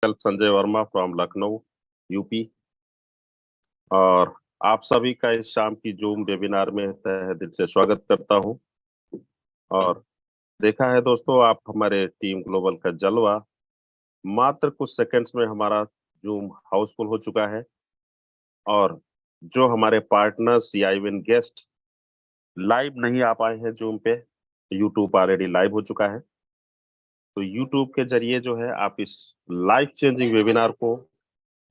Sanjay Verma from Lucknow UP. और आप सभी का इस शाम की जूम वेबिनार में तहे दिल से स्वागत करता हूं। और देखा है दोस्तों, आप हमारे टीम ग्लोबल का जलवा मात्र कुछ सेकंड्स में हमारा जूम हाउसफुल हो चुका है। और जो हमारे पार्टनर्स या इवन गेस्ट लाइव नहीं आ पाए हैं जूम पे, यूट्यूब ऑलरेडी लाइव हो चुका है। तो यूट्यूब के जरिए जो है आप इस लाइफ चेंजिंग वेबिनार को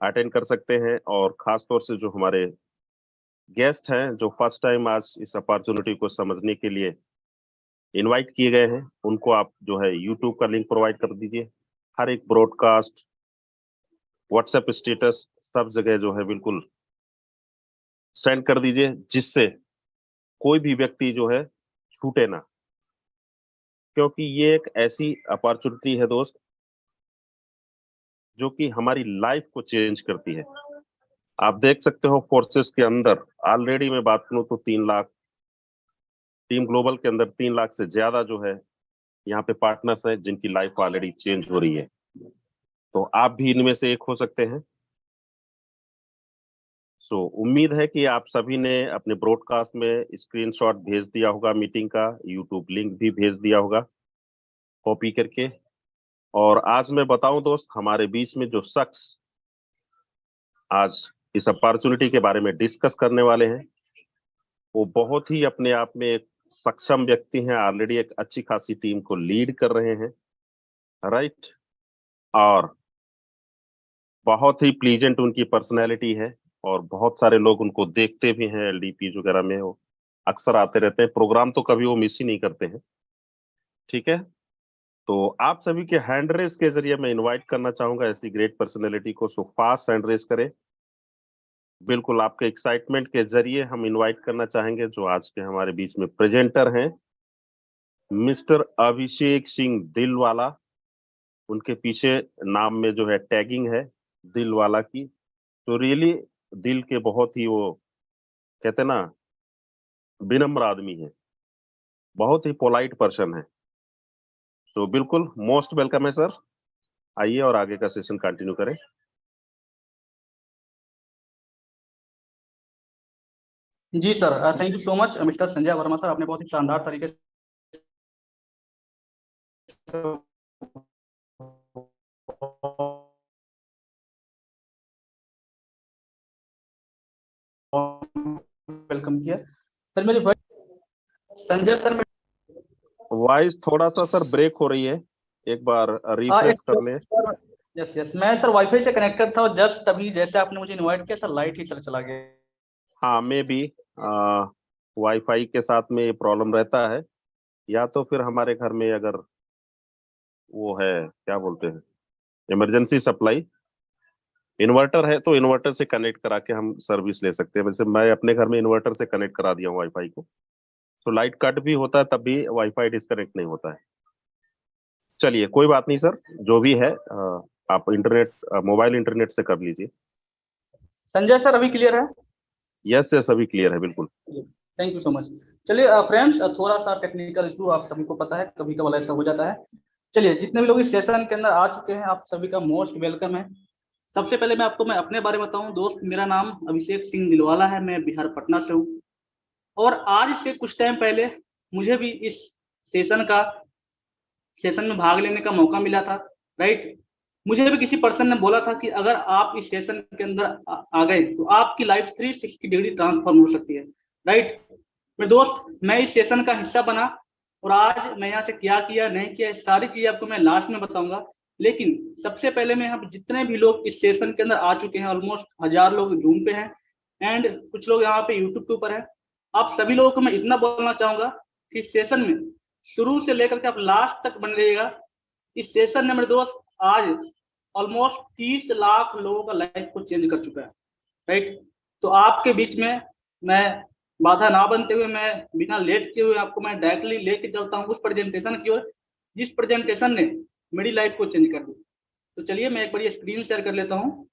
अटेंड कर सकते हैं। और खास तौर से जो हमारे गेस्ट हैं जो फर्स्ट टाइम आज इस अपॉर्चुनिटी को समझने के लिए इनवाइट किए गए हैं, उनको आप जो है यूट्यूब का लिंक प्रोवाइड कर दीजिए। हर एक ब्रॉडकास्ट, व्हाट्सएप स्टेटस, सब जगह जो है बिल्कुल सेंड कर दीजिए, जिससे कोई भी व्यक्ति जो है छूटे ना। क्योंकि ये एक ऐसी अपॉर्चुनिटी है दोस्त जो कि हमारी लाइफ को चेंज करती है। आप देख सकते हो फोर्सेस के अंदर ऑलरेडी मैं बात करूं तो 3 लाख, टीम ग्लोबल के अंदर 3 लाख से ज्यादा जो है यहाँ पे पार्टनर्स हैं जिनकी लाइफ ऑलरेडी चेंज हो रही है। तो आप भी इनमें से एक हो सकते हैं। सो उम्मीद है कि आप सभी ने अपने ब्रॉडकास्ट में स्क्रीनशॉट भेज दिया होगा, मीटिंग का यूट्यूब लिंक भी भेज दिया होगा कॉपी करके। और आज मैं बताऊं दोस्त, हमारे बीच में जो शख्स आज इस अपॉर्चुनिटी के बारे में डिस्कस करने वाले हैं, वो बहुत ही अपने आप में एक सक्षम व्यक्ति हैं। ऑलरेडी एक अच्छी खासी टीम को लीड कर रहे हैं, राइट। और बहुत ही प्लीजेंट उनकी पर्सनैलिटी है और बहुत सारे लोग उनको देखते भी हैं एलडीपी वगैरह में। वो अक्सर आते रहते हैं प्रोग्राम, तो कभी वो मिस ही नहीं करते हैं। ठीक है, तो आप सभी के हैंड रेस के जरिए मैं इनवाइट करना चाहूंगा ऐसी ग्रेट पर्सनैलिटी को। सो फास्ट हैंड रेस करें। बिल्कुल आपके एक्साइटमेंट के जरिए हम इनवाइट करना चाहेंगे जो आज के हमारे बीच में प्रेजेंटर हैं, मिस्टर अभिषेक सिंह दिलवाला। उनके पीछे नाम में जो है टैगिंग है दिलवाला की। तो रियली दिल के बहुत ही, वो कहते हैं ना, विनम्र आदमी है, बहुत ही पोलाइट पर्सन है। तो बिल्कुल मोस्ट वेलकम है सर। आइए और आगे का सेशन कंटिन्यू करें। जी sir, thank you so much mister Sanjay Verma sir. आपने बहुत ही शानदार तरीके से वेलकम किया सर। मेरी संजय सर में वॉइस थोड़ा सा सर ब्रेक हो रही है, एक बार रिफ्रेश कर ले। यस यस, मैं सर वाईफाई से कनेक्टेड था और जस्ट तभी जैसे आपने मुझे इनवाइट किया सर, लाइट ही चला गया। हाँ, मे बी वाईफाई के साथ में ये प्रॉब्लम रहता है, या तो फिर हमारे घर में अगर वो है, क्या बोलते हैं, इमरजेंसी सप्लाई इन्वर्टर है, तो इन्वर्टर से कनेक्ट करा के हम सर्विस ले सकते हैं। वैसे मैं अपने घर में इन्वर्टर से कनेक्ट करा दिया हूँ वाईफाई को, तो लाइट कट भी होता है तब भी वाईफाई डिस्कनेक्ट नहीं होता है। चलिए कोई बात नहीं सर, जो भी है आप इंटरनेट, मोबाइल इंटरनेट से कर लीजिए। संजय सर अभी क्लियर है? यस यस, अभी क्लियर है बिल्कुल। Thank you so much. चलिए फ्रेंड्स, थोड़ा सा टेक्निकल इशू आप सभी को पता है, कभी कभार ऐसा हो जाता है। चलिए, जितने भी लोग इस सेशन के अंदर आ चुके हैं, आप सभी का मोस्ट वेलकम है। सबसे पहले मैं अपने बारे में बताऊं दोस्त, मेरा नाम अभिषेक सिंह दिलवाला है, मैं बिहार पटना से हूँ। और आज से कुछ टाइम पहले मुझे भी इस सेशन में भाग लेने का मौका मिला था, राइट। मुझे भी किसी पर्सन ने बोला था कि अगर आप इस सेशन के अंदर आ गए तो आपकी लाइफ 360 डिग्री ट्रांसफॉर्म हो सकती है, राइट। मेरे दोस्त, मैं इस सेशन का हिस्सा बना और आज मैं यहाँ से क्या किया नहीं किया सारी चीजें आपको मैं लास्ट में बताऊंगा। लेकिन सबसे पहले मैं यहाँ जितने भी लोग इस सेशन के अंदर आ चुके हैं, ऑलमोस्ट 1000 लोग जूम पे हैं एंड कुछ लोग यहाँ पे यूट्यूब के ऊपर है। आप सभी लोगों को मैं इतना बोलना चाहूंगा कि इस सेशन में शुरू से लेकर के आप लास्ट तक बने रहिएगा। इस सेशन ने मेरे दोस्त आज ऑलमोस्ट 30 लाख लोगों का लाइफ को चेंज कर चुका है, राइट। तो आपके बीच में मैं बाधा ना बनते हुए, मैं बिना लेट किए हुए आपको मैं डायरेक्टली लेके चलता हूँ उस प्रेजेंटेशन की ओर जिस प्रेजेंटेशन ने मेरी लाइफ को चेंज कर दी। तो चलिए मैं एक बार स्क्रीन शेयर कर लेता हूँ।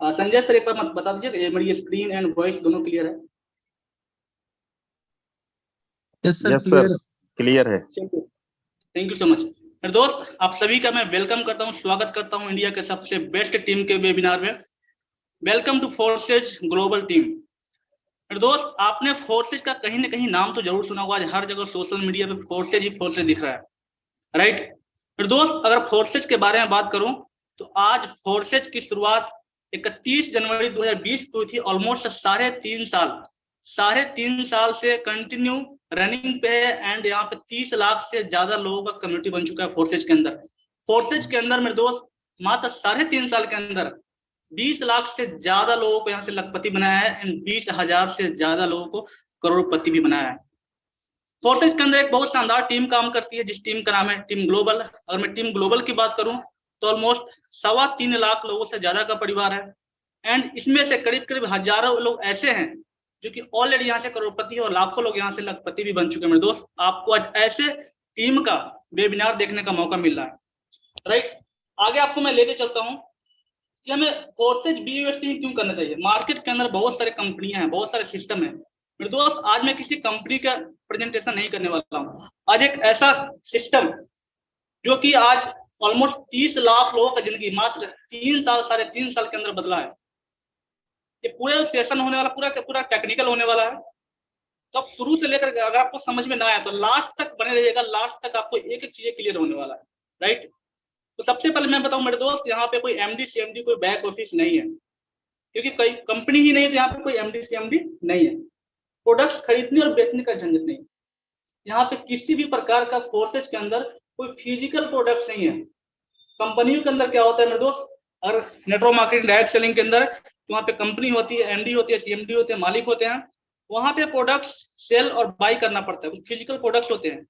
संजय सर एक बार मत बता दीजिए मेरी स्क्रीन एंड वॉइस दोनों क्लियर है? यस सर, क्लियर है। Thank you so much. मेरे दोस्त, आप सभी का मैं वेलकम करता हूं, स्वागत करता हूं इंडिया के सबसे बेस्ट टीम के वेबिनार में। Welcome two forces global team. मेरे दोस्त, आपने फोर्सेज का कहीं ना कहीं नाम तो जरूर सुना होगा। आज हर जगह सोशल मीडिया पे फोर्सेज ही फोर्सेज दिख रहा है, राइट। मेरे दोस्त, अगर फोर्सेज के बारे में बात करूं तो आज फोर्सेज की शुरुआत 31 जनवरी 2020 को हुई थी। ऑलमोस्ट 3.5 साल से कंटिन्यू रनिंग पे है एंड यहाँ पे 30 लाख से ज्यादा लोगों का कम्युनिटी बन चुका है फोर्सेज के अंदर। फोर्सेज के अंदर मेरे दोस्त मात्र 3.5 साल के अंदर 20 लाख से ज्यादा लोगों को यहाँ से लखपति बनाया है एंड 20,000 से ज्यादा लोगों को करोड़पति भी बनाया है। फोर्सेज के अंदर एक बहुत शानदार टीम काम करती है जिस टीम का नाम है टीम ग्लोबल। अगर मैं टीम ग्लोबल की बात करूं तो ऑलमोस्ट 3.25 लाख लोगों से ज्यादा का परिवार है एंड इसमें से करीब करीब हजारों लोग ऐसे हैं जो कि ऑलरेडी यहाँ से करोड़पति और लाखों लोग यहाँ से लखपति भी बन चुके हैं। मेरे दोस्त, आपको आज ऐसे टीम का वेबिनार देखने का मौका मिल रहा है, राइट। आगे आपको मैं लेके चलता हूँ कि हमें फोर्सेज BUST क्यों करना चाहिए। मार्केट के अंदर बहुत सारे कंपनियां हैं, बहुत सारे सिस्टम है। मेरे दोस्त, आज मैं किसी कंपनी का प्रेजेंटेशन नहीं करने वाला हूँ। आज एक ऐसा सिस्टम जो कि आज ऑलमोस्ट 30 लाख लोगों का जिंदगी मात्र 3 साल के अंदर बदला है। ये पूरा सेशन होने वाला पूरा टेक्निकल होने वाला है। तो आप शुरू से लेकर अगर आपको समझ में ना आया तो लास्ट तक बने रहिएगा। लास्ट तक आपको एक एक चीजें क्लियर होने वाला है, राइट। तो सबसे पहले मैं बताऊं मेरे दोस्त, यहाँ पे कोई MD CMD कोई बैक ऑफिस नहीं है, क्योंकि कोई कंपनी ही नहीं है तो यहाँ पे कोई MD CMD नहीं है। प्रोडक्ट्स खरीदने और बेचने का झंझट नहीं। यहाँ पे किसी भी प्रकार का फोर्सेज के अंदर कोई फिजिकल प्रोडक्ट्स नहीं है। कंपनियों के अंदर क्या होता है मेरे दोस्त, अगर नेटवर्क मार्केटिंग डायरेक्ट सेलिंग के अंदर तो वहाँ पे कंपनी होती है, MD होती है, CMD होते हैं, मालिक होते हैं। वहां पे प्रोडक्ट्स सेल और बाई करना पड़ता है, कुछ फिजिकल प्रोडक्ट्स होते हैं।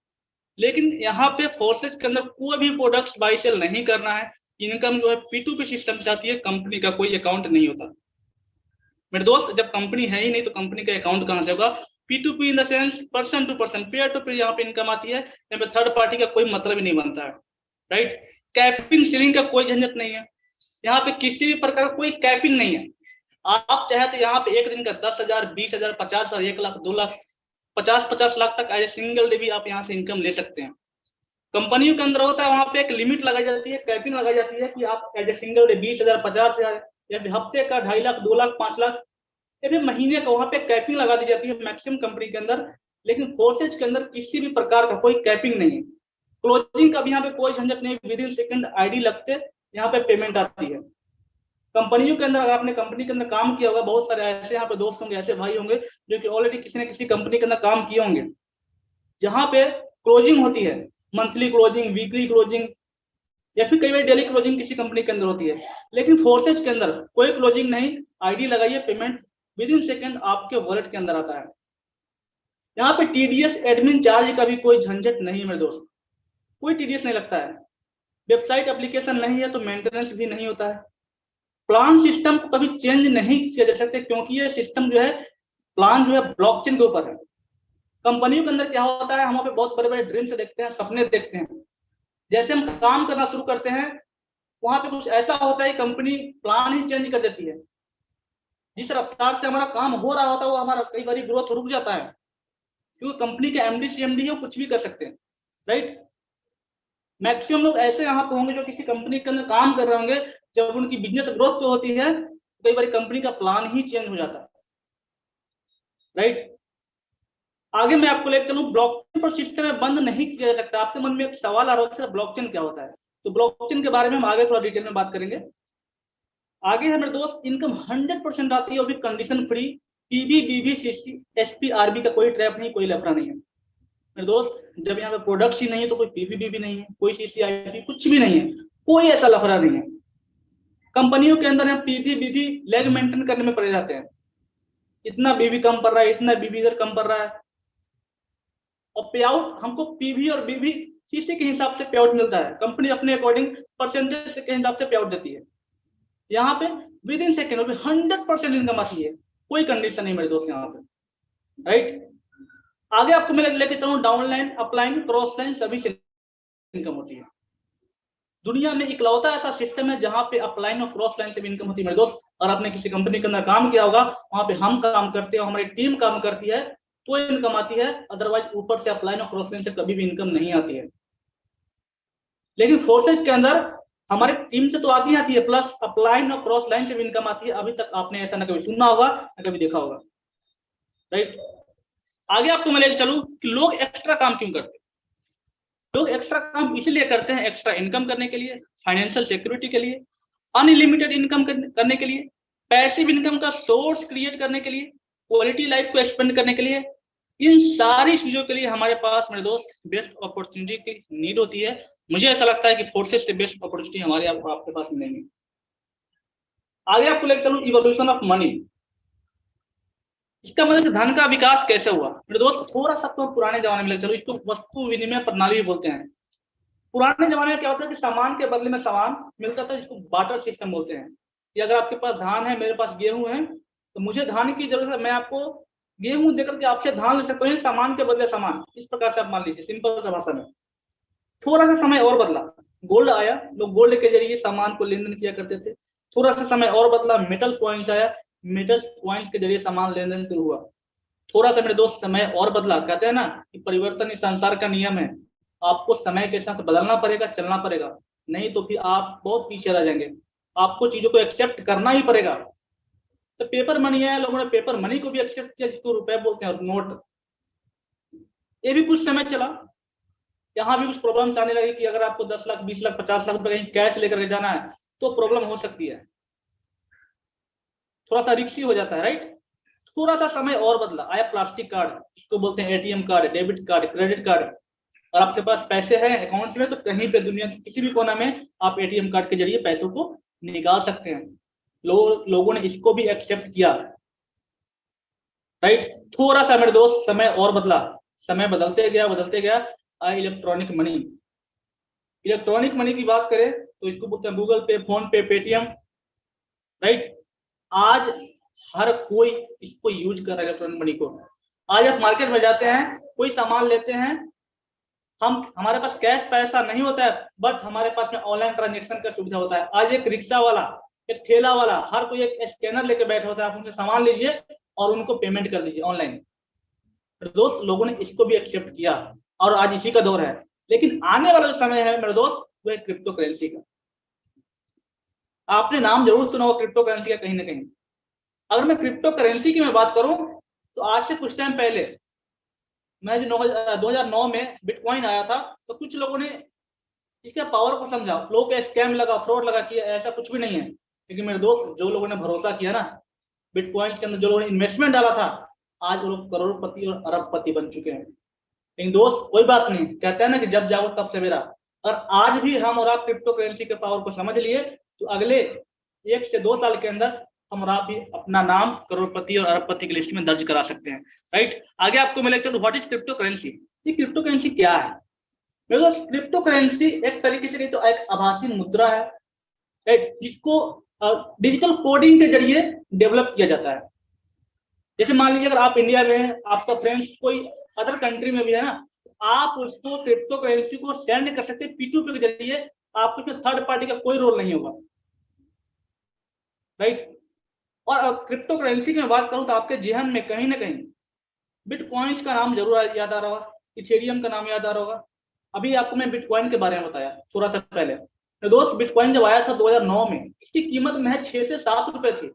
लेकिन यहाँ पे फोर्सेज के अंदर कोई भी प्रोडक्ट्स बाई सेल नहीं करना है। इनकम जो है P2P सिस्टम से आती है, कंपनी का कोई अकाउंट नहीं होता। मेरे दोस्त, जब कंपनी है ही नहीं तो कंपनी का अकाउंट कहां से होगा। P2P in the sense person to person, pair to pair यहाँ पे इनकम आती है। यहाँ पे थर्ड पार्टी का कोई मतलब ही नहीं बनता है, राइट। कैपिंग सीलिंग का कोई झंझट नहीं है। यहाँ पे किसी भी प्रकार कोई कैपिंग नहीं है। आप चाहे तो यहाँ पे एक दिन का 10,000, 20,000, 50,000, 1 लाख, 2 लाख, 50 लाख तक एज ए सिंगल डे भी आप यहाँ से इनकम ले सकते हैं। कंपनियों के अंदर होता है वहां पे एक लिमिट लगाई जाती है, कैपिंग लगाई जाती है कि आप एज ए सिंगल डे 20,000, 50,000 या फिर हफ्ते का 2.5 लाख, 2 लाख, 5 लाख या फिर महीने का वहां पे कैपिंग लगा दी जाती है मैक्सिमम कंपनी के अंदर। लेकिन फोर्सेज के अंदर किसी भी प्रकार का कोई कैपिंग नहीं है। क्लोजिंग का भी यहाँ पे कोई झंझट नहीं। विद इन सेकंड ID लगते यहाँ पे पेमेंट आती है। कंपनियों के अंदर अगर आपने कंपनी के अंदर काम किया होगा, बहुत सारे ऐसे यहाँ पे दोस्त होंगे, ऐसे भाई होंगे जो कि ऑलरेडी किसी न किसी कंपनी के अंदर काम किए होंगे, जहां पे क्लोजिंग होती है, मंथली क्लोजिंग, वीकली क्लोजिंग या फिर कई बार डेली क्लोजिंग किसी कंपनी के अंदर होती है। लेकिन फोर्सेज के अंदर कोई क्लोजिंग नहीं। ID लगाइए, पेमेंट विद इन सेकंड आपके वॉलेट के अंदर आता है। यहाँ पे TDS एडमिन चार्ज का भी कोई झंझट नहीं मेरे दोस्त, कोई TDS नहीं लगता है। वेबसाइट एप्लीकेशन नहीं है तो मेंटेनेंस भी नहीं होता है। प्लान सिस्टम को कभी चेंज नहीं किया जा सकता, क्योंकि ये सिस्टम जो है, प्लान जो है ब्लॉकचेन के ऊपर है। कंपनियों के अंदर क्या होता है, हम वहाँ पे बहुत बड़े बड़े ड्रीम्स देखते हैं, सपने देखते हैं। जैसे हम काम करना शुरू करते हैं वहां पे कुछ ऐसा होता है कंपनी प्लान ही चेंज कर देती है। जिस रफ्तार से हमारा काम हो रहा होता है वो हमारा कई बार ग्रोथ रुक जाता है, क्योंकि कंपनी के MD CMD है, वो कुछ भी कर सकते हैं, राइट। मैक्सिमम लोग ऐसे यहाँ पे होंगे जो किसी कंपनी के अंदर काम कर रहे होंगे, जब उनकी बिजनेस ग्रोथ पे होती है कई बार कंपनी का प्लान ही चेंज हो जाता है, राइट। आगे मैं आपको लेकर चलूं, ब्लॉकचेन पर सिस्टम में बंद नहीं किया जा सकता। आपके मन में एक सवाल आ रहा है, ब्लॉकचेन क्या होता है। तो ब्लॉकचेन के बारे में हम आगे थोड़ा डिटेल में बात करेंगे। आगे है मेरे दोस्त, इनकम 100% आती है, और भी condition free. PB, BB, CC, SP, RB का कोई ट्रैप नहीं, कोई लफड़ा नहीं है मेरे दोस्त। जब यहाँ पे प्रोडक्ट्स ही नहीं है तो कोई PB, BB नहीं है, कोई CC, IP कुछ भी नहीं है, कोई ऐसा लफड़ा नहीं है। कंपनियों के अंदर हम PB, BB लेग मेंटेन करने में पड़े जाते हैं। इतना BB कम पड़ रहा है, इतना BB इधर कम पड़ रहा है, और पे आउट हमको PB और BB CC के हिसाब से पे आउट मिलता है। कंपनी अपने अकॉर्डिंग परसेंटेज के हिसाब से पे आउट देती है। यहाँ पे विद इन सेकेंड 100% इनकम आती है, कोई कंडीशन नहीं मेरे दोस्त यहाँ पे, राइट। आगे आपको मैं लेके चलूं, डाउनलाइन, अपलाइन, क्रॉस लाइन सभी से इनकम होती है। दुनिया में इकलौता ऐसा सिस्टम है जहां पे अपलाइन और क्रॉस लाइन से भी इनकम होती है मेरे दोस्त। और आपने किसी कंपनी के अंदर काम किया होगा, वहां पे हम काम करते हैं, हमारी टीम काम करती है, तो इनकम आती है। अदरवाइज ऊपर से अपलाइन और क्रॉस लाइन से कभी भी इनकम नहीं आती है। लेकिन फोर्सेज के अंदर हमारे टीम से तो आती है, प्लस अपलाइन और क्रॉस लाइन से भी इनकम आती है। अभी तक आपने ऐसा ना कभी सुना होगा ना कभी देखा होगा, राइट। आगे आपको मैं लेकर चलूं कि लोग एक्स्ट्रा काम क्यों करते हैं। लोग एक्स्ट्रा काम इसलिए करते हैं, एक्स्ट्रा इनकम करने के लिए, फाइनेंशियल सिक्योरिटी के लिए, अनलिमिटेड इनकम करने के लिए, पैसिव इनकम का सोर्स क्रिएट करने के लिए, क्वालिटी लाइफ को एक्सपेंड करने के लिए। इन सारी चीजों के लिए हमारे पास मेरे दोस्त बेस्ट अपॉर्चुनिटी की नीड होती है। मुझे ऐसा लगता है कि फोर्सेस से बेस्ट अपॉर्चुनिटी हमारे आपके पास मिलेंगी। आगे आपको लेकर चलूं इवोल्यूशन ऑफ मनी। इसका मतलब धन का विकास कैसे हुआ मेरे दोस्त। थोड़ा सा तो पुराने जमाने में लेकर चलो, इसको वस्तु विनिमय प्रणाली भी बोलते हैं। पुराने जमाने में क्या होता है कि सामान के बदले में सामान मिलता था, जिसको बार्टर सिस्टम बोलते हैं। कि अगर आपके पास धान है, मेरे पास गेहूं है, तो मुझे धान की जरूरत है, मैं आपको गेहूं देकर के आपसे धान ले सकता हूँ, सामान के बदले सामान। इस प्रकार से आप मान लीजिए, सिंपल सा भाषा में। थोड़ा सा समय और बदला, गोल्ड आया, लोग गोल्ड के जरिए सामान को लेन देन किया करते थे। थोड़ा सा समय और बदला, मेटल कॉइन्स आया, मेटल कॉइन्स के जरिए सामान लेन देन शुरू हुआ। थोड़ा सा मेरे दोस्त समय और बदला, कहते हैं ना कि परिवर्तन इस संसार का नियम है। आपको समय के साथ बदलना पड़ेगा, चलना पड़ेगा, नहीं तो फिर आप बहुत पीछे रह जाएंगे। आपको चीजों को एक्सेप्ट करना ही पड़ेगा। तो पेपर मनी है, लोगों ने पेपर मनी को भी एक्सेप्ट किया, जिसको रुपए बोलते हैं, और नोट। ये भी कुछ समय चला, यहाँ भी कुछ प्रॉब्लम्स आने लगी कि अगर आपको 10 लाख 20 लाख 50 लाख रुपए कहीं कैश लेकर के जाना है तो प्रॉब्लम हो सकती है, थोड़ा सा रिस्की हो जाता है, राइट। थोड़ा सा समय और बदला, आया प्लास्टिक कार्ड, इसको बोलते हैं ATM card, debit card, credit card. और आपके पास पैसे हैं अकाउंट में, तो कहीं पे दुनिया के किसी भी कोना में आप एटीएम कार्ड के जरिए पैसों को निकाल सकते हैं। लोगों ने इसको भी एक्सेप्ट किया, राइट। थोड़ा सा मेरे दोस्त समय और बदला, समय बदलते गया इलेक्ट्रॉनिक मनी। इलेक्ट्रॉनिक मनी की बात करें तो इसको बोलते हैं गूगल पे, फोन पे, पेटीएम, राइट। आज हर कोई इसको यूज कर रहा है इलेक्ट्रॉनिक मनी को। आज आप मार्केट में जाते हैं, कोई सामान लेते हैं, हमारे पास कैश पैसा नहीं होता है, बट हमारे पास में ऑनलाइन ट्रांजेक्शन का सुविधा होता है। आज एक रिक्शा वाला, एक ठेला वाला, हर कोई एक स्कैनर लेके बैठा होता है। आप उनसे सामान लीजिए और उनको पेमेंट कर दीजिए ऑनलाइन। दोस्त लोगों ने इसको भी एक्सेप्ट किया और आज इसी का दौर है। लेकिन आने वाला जो समय है मेरे दोस्त, वो है क्रिप्टो करेंसी का। आपने नाम जरूर सुना होगा क्रिप्टो करेंसी का कहीं ना कहीं। अगर मैं क्रिप्टो करेंसी की मैं बात करूं तो आज से कुछ टाइम पहले, मैं 2009 में बिटकॉइन आया था, तो कुछ लोगों ने इसके पावर को समझा, लोगों का स्कैम लगा, फ्रॉड लगा कि ऐसा कुछ भी नहीं है। लेकिन मेरे दोस्त, जो लोगों ने भरोसा किया ना बिटकॉइन के अंदर, जो लोगों ने इन्वेस्टमेंट डाला था, आज वो लोग करोड़पति और अरबपति बन चुके हैं। लेकिन दोस्त कोई बात नहीं, कहते हैं ना कि जब जाओ तब सवेरा। और आज भी हम और आप क्रिप्टो करेंसी के पावर को समझ लिए तो अगले 1 से 2 साल के अंदर हम और आप भी अपना नाम करोड़पति और अरबपति की लिस्ट में दर्ज करा सकते हैं, राइट। आगे आपको मैं लेकर चलूं, व्हाट इज क्रिप्टो करेंसी। ये क्रिप्टो करेंसी क्या है मेरे दोस्त। क्रिप्टो करेंसी एक तरीके से नहीं तो एक आभासी मुद्रा है, राइट, जिसको डिजिटल कोडिंग के जरिए डेवलप किया जाता है। जैसे मान लीजिए अगर आप इंडिया में हैं, आपका फ्रेंड्स कोई अदर कंट्री में भी है ना, आप उसको क्रिप्टो करेंसी को सेंड कर सकते हैं P2P के जरिए। आपको इसमें थर्ड पार्टी का कोई रोल नहीं होगा, राइट। और क्रिप्टो करेंसी की मैं बात करूं तो आपके जेहन में कहीं ना कहीं बिटकॉइंस का नाम जरूर याद आ रहा होगा, इथेरियम का नाम याद आ रहा होगा। अभी आपको मैं बिटकॉइन के बारे में बताया थोड़ा सा पहले। तो दोस्त बिटकॉइन जब आया था 2009 में, इसकी कीमत महज 6 से 7 रुपए थी।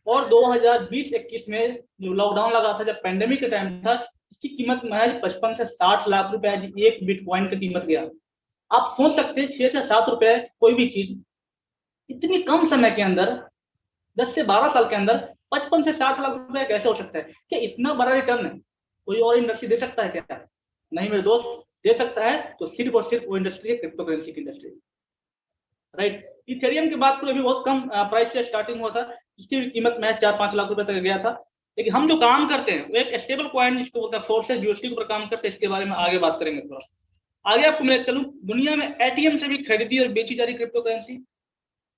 और 2020-21 में जो लॉकडाउन लगा था, जब पेंडेमिक का टाइम था, इसकी कीमत महज 55 से 60 लाख रुपए एक बिटकॉइन की कीमत गया। आप सोच सकते हैं 6 से 7 रुपए कोई भी चीज इतनी कम समय के अंदर, 10 से 12 साल के अंदर 55 से 60 लाख रुपए कैसे हो सकता है। क्या इतना बड़ा रिटर्न है कोई और इंडस्ट्री दे सकता है क्या? नहीं मेरे दोस्त, दे सकता है तो सिर्फ और सिर्फ वो इंडस्ट्री है क्रिप्टो करेंसी की इंडस्ट्री, राइट। इथेरियम की बात करें, अभी बहुत कम प्राइस से स्टार्टिंग हुआ था, इसकी कीमत महज 4-5 लाख रुपए तक गया था। लेकिन हम जो काम करते हैं वो एक स्टेबल कॉइन जिसको बोलते हैं फोर्सेस यूएसडी के ऊपर काम करते हैं। इसके बारे में आगे बात करेंगे थोड़ा। आगे आपको मैं चलूं, दुनिया में एटीएम से भी खरीदी और बेची जा रही क्रिप्टो करेंसी।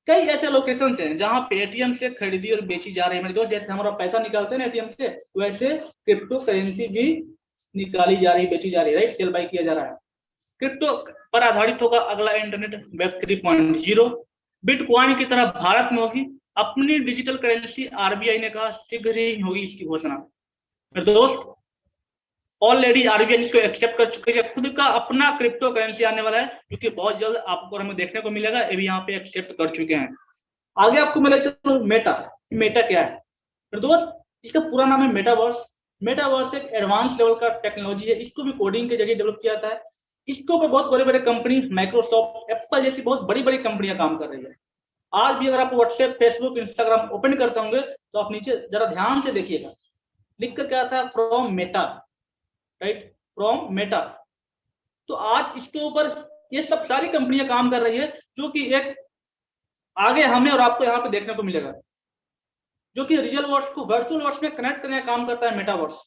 कई ऐसे लोकेशन हैं जहां पे एटीएम से खरीदी और बेची जा रही है। मेरे दोस्त, जैसे हमारा पैसा निकालते हैं ना एटीएम से, वैसे क्रिप्टो करेंसी भी निकाली जा रही, बेची जा रही है, राइट, सेल बाय किया जा रहा है। क्रिप्टो पर आधारित होगा अगला इंटरनेट वेब 3.0। बिटकॉइन की तरह भारत में होगी अपनी डिजिटल करेंसी। आरबीआई ने कहा शीघ्र ही होगी इसकी घोषणा। मेरे दोस्त, ऑलरेडी आरबीआई इसको एक्सेप्ट कर चुकी है, खुद का अपना क्रिप्टो करेंसी आने वाला है, क्योंकि बहुत जल्द आपको हमें देखने को मिलेगा, ये भी यहाँ पे एक्सेप्ट कर चुके हैं। आगे आपको मिलेगा तो मेटा। मेटा क्या है तो दोस्त, इसका पूरा नाम है मेटावर्स। मेटावर्स एक एडवांस लेवल का टेक्नोलॉजी है, इसको भी कोडिंग के जरिए डेवलप किया जाता है। इसके ऊपर बहुत बड़े बड़े कंपनी, माइक्रोसॉफ्ट, एप्पल जैसी बहुत बड़ी बड़ी कंपनियां काम कर रही है। आज भी अगर आप व्हाट्सएप, फेसबुक, इंस्टाग्राम ओपन करते होंगे तो आप नीचे जरा ध्यान से देखिएगा, लिख कर क्या आता है, from Meta, right, from Meta. तो आज इसके ऊपर ये सब सारी कंपनियां काम कर रही है, जो कि एक आगे हमें और आपको यहाँ पे देखने को मिलेगा, जो कि रियल वर्ल्ड को वर्चुअल वर्ल्ड में कनेक्ट करने का काम करता है, मेटावर्स,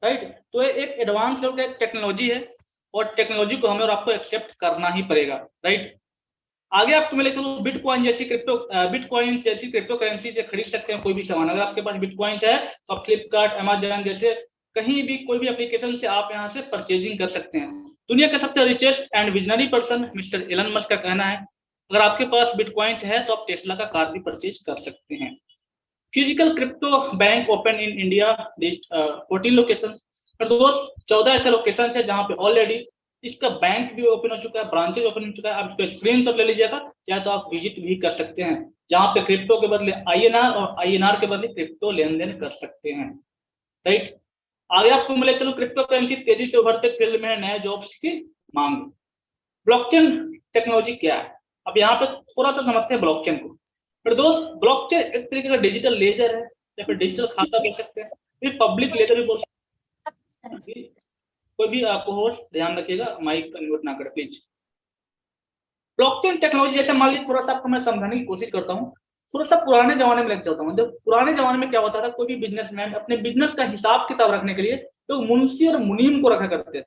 राइट। तो ये एक एडवांस लेवल का टेक्नोलॉजी है, और टेक्नोलॉजी को हमें और आपको एक्सेप्ट करना ही पड़ेगा, राइट। आगे आपको मिले तो बिटकॉइन जैसी क्रिप्टो करेंसी से खरीद सकते हैं कोई भी सामान। अगर आपके पास बिटकॉइन है तो आप फ्लिपकार्ट, अमेजन जैसे कहीं भी कोई भी एप्लीकेशन से आप यहाँ से परचेजिंग कर सकते हैं। दुनिया के सबसे richest and visionary person mister Elon Musk का कहना है, अगर आपके पास बिटकॉइन है तो आप टेस्ला का कार भी परचेज कर सकते हैं। Physical crypto bank open in India 14 location, दोस्त 14 ऐसे लोकेशन है जहाँ पे ऑलरेडी इसका बैंक भी ओपन हो चुका है, ब्रांचेज ओपन हो चुका है। आप इसको स्क्रीनशॉट ले लीजिएगा, या तो आप विजिट भी कर सकते हैं, जहाँ पे क्रिप्टो के बदले आईएनआर और आईएनआर के बदले क्रिप्टो लेन देन कर सकते हैं, राइट। आगे आपको मिले चलो क्रिप्टो करेंसी तेजी से उभरते फील्ड में है, नए जॉब्स की मांग। ब्लॉकचेन टेक्नोलॉजी क्या है, अब यहाँ पे थोड़ा सा समझते हैं ब्लॉकचेन को। पर दोस्त, ब्लॉकचेन एक तरीके का डिजिटल लेजर है, या फिर डिजिटल खाता बोल सकते हैं, फिर पब्लिक लेजर भी बोल सकते हैं। कोई भी आपको होस्ट ध्यान रखिएगा, माइक कन्वर्ट ना करे प्लीज। ब्लॉकचेन टेक्नोलॉजी जैसे मान लीजिए, थोड़ा सा आपको मैं समझाने की कोशिश करता हूँ, थोड़ा सा पुराने जमाने में लेकर चलता हूँ। जब पुराने जमाने में क्या होता था, कोई भी बिजनेसमैन अपने बिजनेस का हिसाब किताब रखने के लिए तो मुंशी और मुनीम को रखा करते थे।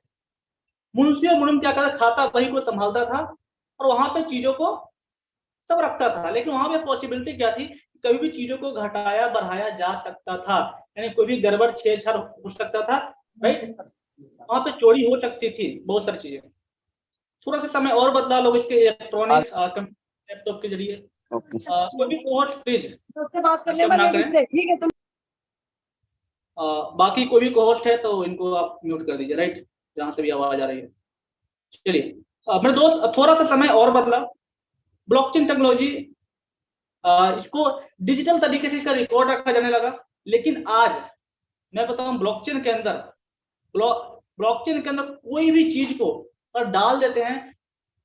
मुंशी और मुनीम क्या करता, खाता वही को संभालता था और वहां पे चीजों को सब रखता था, लेकिन वहां पे पॉसिबिलिटी क्या थी, कभी भी चीजों को घटाया बढ़ाया जा सकता था, यानी कोई भी गड़बड़ छेड़छाड़ हो सकता था, राइट। वहां पे चोरी हो सकती थी, बहुत सारी चीजें। थोड़ा सा समय और बदला, लोग इसके इलेक्ट्रॉनिक लैपटॉप के जरिए। कोई भी कोहोस्ट प्लीज बात करने वाले से, ठीक है तुम। बाकी कोई भी कोहोस्ट है तो इनको आप म्यूट कर दीजिए, राइट, जहां से भी आवाज आ रही है। चलिए मेरे दोस्त, थोड़ा सा समय और बदला, ब्लॉकचेन टेक्नोलॉजी इसको डिजिटल तरीके से इसका रिकॉर्ड रखा जाने लगा। लेकिन आज मैं बताऊं, ब्लॉकचेन के अंदर कोई भी चीज को और डाल देते हैं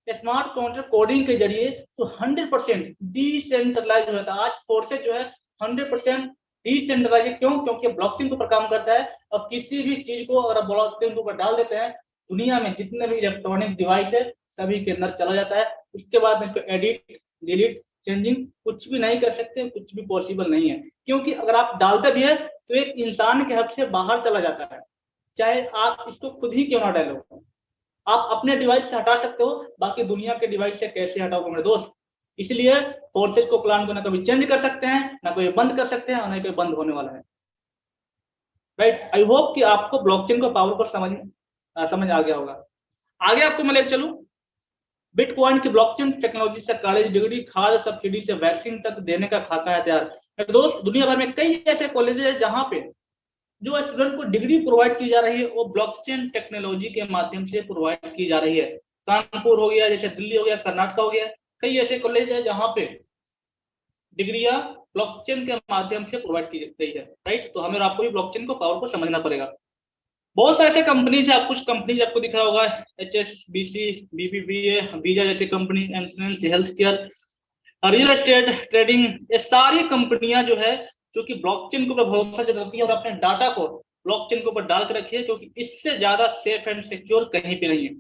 स्मार्ट कॉन्ट्रैक्ट कोडिंग के जरिए तो 100% डिसेंट्रलाइज हो जाता है। आज फोर्सेज जो है 100% डिसेंट्रलाइज। क्यों? क्योंकि ब्लॉकचेन के ऊपर काम करता है, और किसी भी चीज को अगर ब्लॉकचेन के ऊपर डाल देते हैं, दुनिया में जितने भी इलेक्ट्रॉनिक डिवाइस है सभी के अंदर चला जाता है। उसके बाद इसको एडिट, डिलीट, चेंजिंग कुछ भी नहीं कर सकते, कुछ भी पॉसिबल नहीं है, क्योंकि अगर आप डालते भी है तो एक इंसान के हक से बाहर चला जाता है, चाहे आप इसको खुद ही क्यों ना डालो। आप अपने डिवाइस से हटा सकते हो, बाकी दुनिया के डिवाइस से कैसे हटाओगे मेरे दोस्त। इसलिए फोर्सेज को, प्लान को ना कभी चेंज कर सकते हैं, ना कोई बंद कर सकते हैं, और ना कोई बंद होने वाला है, राइट। आई होप कि आपको ब्लॉकचेन को पावर को समझ आ गया होगा। आगे आपको मैं लेकर चलूं, बिटकॉइन की ब्लॉकचेन टेक्नोलॉजी से कॉलेज डिग्री, खाद सब्सिडी से वैक्सीन तक देने का खाका है तैयार। दोस्त, दुनिया भर में कई ऐसे कॉलेज है जहां पे जो स्टूडेंट को डिग्री प्रोवाइड की जा रही है वो ब्लॉकचेन टेक्नोलॉजी के माध्यम से प्रोवाइड की जा रही है। कानपुर हो गया, जैसे दिल्ली हो गया, कर्नाटक हो गया, कई ऐसे कॉलेज है जहां पे डिग्रियां ब्लॉकचेन के माध्यम से प्रोवाइड की गई है, राइट। तो हमें आपको भी ब्लॉकचेन को पावर को समझना पड़ेगा। बहुत सारे ऐसे कंपनीज है, कुछ कंपनीज आपको दिख रहा होगा, HSBC, BBVA, वीजा जैसी company, insurance, health care, real estate, trading, ये सारी कंपनियां जो है जो कि ब्लॉकचेन के ऊपर भरोसा जताती है और अपने डाटा को ब्लॉकचेन के ऊपर डाल कर रखी है, क्योंकि इससे ज्यादा सेफ एंड सिक्योर कहीं पे नहीं है,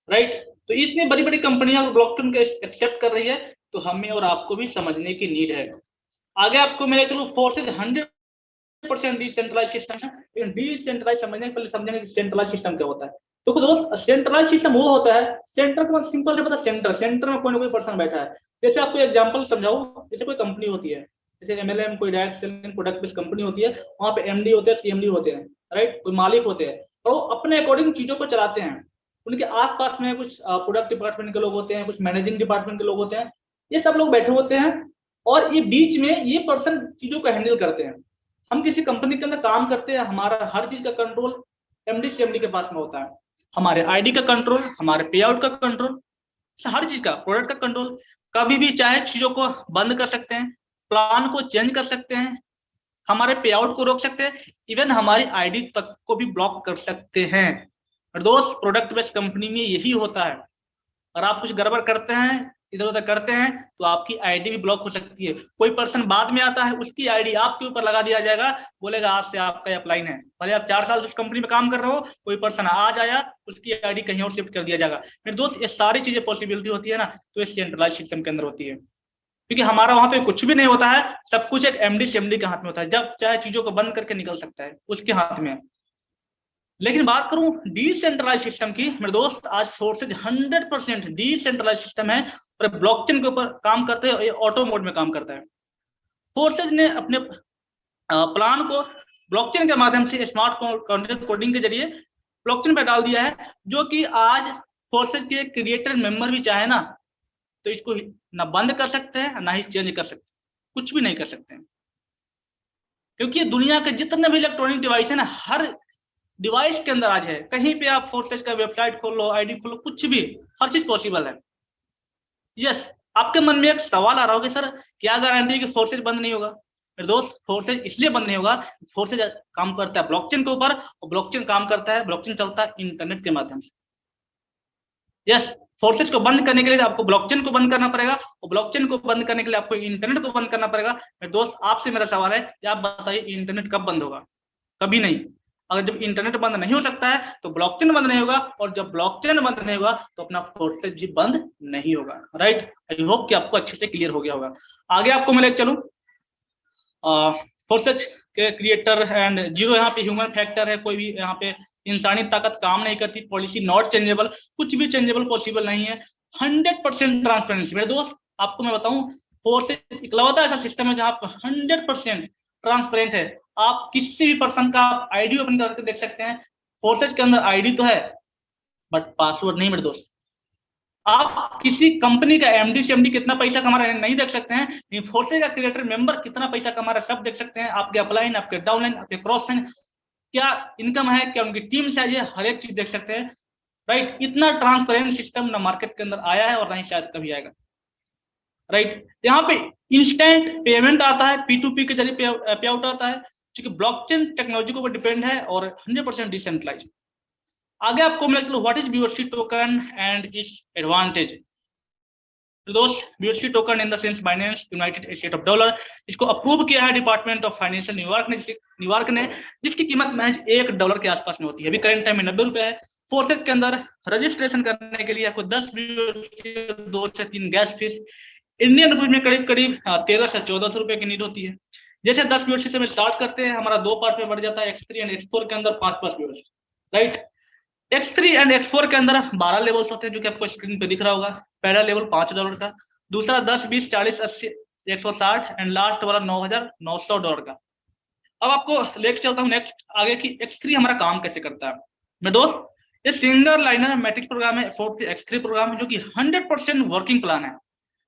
राइट। तो इतनी बड़ी बड़ी कंपनियां ब्लॉकचेन को एक्सेप्ट कर रही है, तो हमें और आपको भी समझने की नीड है। आगे आपको मेरे चलो फोर्सेज 100% डिसेंट्रलाइज सिस्टम है, लेकिन डिसेंट्रलाइज समझने के पहले समझेंगे कि सेंट्रलाइज सिस्टम क्या होता है। तो दोस्त, सेंट्रलाइज सिस्टम वो होता है, सेंटर का मतलब सिंपल से पता, सेंटर में कोई ना कोई पर्सन बैठा है। जैसे आपको एग्जांपल समझाऊं, जैसे कोई कंपनी होती है, जैसे MLM, कोई direct selling product based company होती है, वहां पे MD होते हैं, CMD होते हैं, राइट, कोई मालिक होते हैं, और वो अपने अकॉर्डिंग चीजों को चलाते हैं। उनके आसपास में कुछ प्रोडक्ट डिपार्टमेंट के लोग होते हैं, कुछ मैनेजिंग डिपार्टमेंट के लोग होते हैं, ये सब लोग बैठे होते हैं, और ये बीच में ये पर्सन चीजों को हैंडल करते हैं। हम किसी कंपनी के अंदर काम करते हैं, हमारा हर चीज का कंट्रोल एमडी सीएमडी के पास में होता है। हमारे आईडी का कंट्रोल, हमारे पे आउट का कंट्रोल, हर चीज का, प्रोडक्ट का कंट्रोल। कभी भी चाहे चीजों को बंद कर सकते हैं, प्लान को चेंज कर सकते हैं, हमारे पे आउट को रोक सकते हैं, इवन हमारी आईडी तक को भी ब्लॉक कर सकते हैं। और दोस्त प्रोडक्ट बेस्ड कंपनी में यही होता है। और आप कुछ गड़बड़ करते हैं, इधर उधर करते हैं, तो आपकी आईडी भी ब्लॉक हो सकती है। कोई पर्सन बाद में आता है, उसकी आईडी आपके ऊपर लगा दिया जाएगा, बोलेगा आज से आपका अपलाइन है। भले आप 4 साल उस कंपनी में काम कर रहे हो, कोई पर्सन आज आया, उसकी आईडी कहीं और शिफ्ट कर दिया जाएगा। मेरे दोस्त ये सारी चीजें पॉसिबिलिटी होती है ना, तो इस सेंट्रलाइज सिस्टम के अंदर होती है। क्योंकि हमारा वहां पे कुछ भी नहीं होता है, सब कुछ एक एमडी सीएमडी के हाथ में होता है। जब चाहे चीजों को बंद करके निकल सकता है, उसके हाथ में है। लेकिन बात करूं डिसेंट्रलाइज सिस्टम की, मेरे दोस्त आज फोर्सेज 100% डिसेंट्रलाइज सिस्टम है और ब्लॉकचेन के ऊपर काम करते हैं, ऑटो मोड में काम करता है। फोर्सेज ने अपने प्लान को ब्लॉकचेन के माध्यम से स्मार्ट कॉन्ट्रैक्ट कोडिंग के जरिए ब्लॉकचेन पे डाल दिया है, जो कि आज फोर्सेज के क्रिएटर मेंबर भी चाहे ना, तो इसको ना बंद कर सकते हैं, ना ही चेंज कर सकते हैं, कुछ भी नहीं कर सकते हैं। क्योंकि दुनिया के जितने भी इलेक्ट्रॉनिक डिवाइस है ना, हर डिवाइस के अंदर आज है। कहीं पे आप फोर्सेज का वेबसाइट खोलो, आईडी खोलो, कुछ भी, हर चीज पॉसिबल है। यस, आपके मन में एक सवाल आ रहा होगा, सर क्या गारंटी है कि फोर्सेज बंद नहीं होगा? मेरे दोस्त फोर्सेज इसलिए बंद नहीं होगा, फोर्सेज काम करता है ब्लॉकचेन के ऊपर, और ब्लॉकचेन काम करता है, ब्लॉकचेन चलता है इंटरनेट के माध्यम से। यस, फोर्सेज को बंद करने के लिए आपको ब्लॉकचेन को बंद करना पड़ेगा, और ब्लॉकचेन को बंद करने के लिए आपको इंटरनेट को बंद करना पड़ेगा। मेरे दोस्त आपसे मेरा सवाल है कि आप बताइए इंटरनेट कब बंद होगा? कभी नहीं। अगर जब इंटरनेट बंद नहीं हो सकता है तो ब्लॉकचेन बंद नहीं होगा, और जब ब्लॉकचेन बंद नहीं होगा तो अपना फोर्सेज भी बंद नहीं होगा। राइट, आई होप कि आपको अच्छे से क्लियर हो गया होगा। आगे आपको मैं लेकर चलूं, फोर्सेज के क्रिएटर एंड जीरो, यहाँ पे ह्यूमन फैक्टर है, कोई भी यहाँ पे इंसानी ताकत काम नहीं करती, पॉलिसी नॉट चेंजेबल, कुछ भी चेंजेबल पॉसिबल नहीं है, 100% ट्रांसपेरेंसी। मेरे दोस्त आपको मैं बताऊं, फोर्सेज इकलौता ऐसा सिस्टम है जहाँ 100% ट्रांसपेरेंट है। आप किसी भी पर्सन का आईडी ओपन करके देख सकते हैं। फोर्सेज के अंदर आईडी तो है, बट पासवर्ड नहीं। मेरे दोस्त आप किसी कंपनी का एमडी सीएमडी कितना पैसा कमा रहे हैं नहीं देख सकते हैं, फोर्सेज का क्रिएटर मेंबर कितना पैसा कमा रहा है सब देख सकते हैं। आपके अपलाइन, आपके डाउनलाइन, आपके क्रॉस लाइन, क्या इनकम है, क्या उनकी टीम साइज है, हर एक चीज देख सकते हैं। राइट, इतना ट्रांसपेरेंट सिस्टम ना मार्केट के अंदर आया है और ना ही शायद कभी आएगा। राइट, यहाँ पे इंस्टेंट पेमेंट आता है, P2P के जरिए पे आउट आता है, क्योंकि ब्लॉकचेन टेक्नोलॉजी के ऊपर डिपेंड है और 100% डिसेंट्रलाइज्ड। आगे आपको मिला, चलो what is BUSD token and it's advantage. दोस्त BUSD token in the sense Binance United state of dollar, इसको अप्रूव किया है डिपार्टमेंट ऑफ फाइनेंशियल न्यूयॉर्क ने, जिसकी कीमत महज $1 के आसपास में होती है। अभी करंट टाइम में 90 रुपए है। फोर्सेज के अंदर रजिस्ट्रेशन करने के लिए आपको 10 BUSD 2 से 3 गैस फीस, इंडियन रुपये में करीब करीब 1300 से 1400 रुपए की नीड होती है। जैसे 10 BUSD से हम स्टार्ट करते हैं, हमारा 2 पार्ट में बढ़ जाता है, X3 एंड X4 के अंदर 5 BUSD। Right, X3 and X4 के अंदर 12 लेवल्स होते हैं, जो कि आपको स्क्रीन पे दिख रहा होगा। पहला लेवल $5 का, दूसरा 10, 20, 40, 80, 160 एंड लास्ट वाला $9,900 का। अब आपको लेके चलता हूँ नेक्स्ट आगे की X3 हमारा काम कैसे करता है। मैं दोस्त, ये सिंगल लाइनर मैट्रिक्स प्रोग्राम है, X3 प्रोग्राम है, जो कि 100% वर्किंग प्लान है।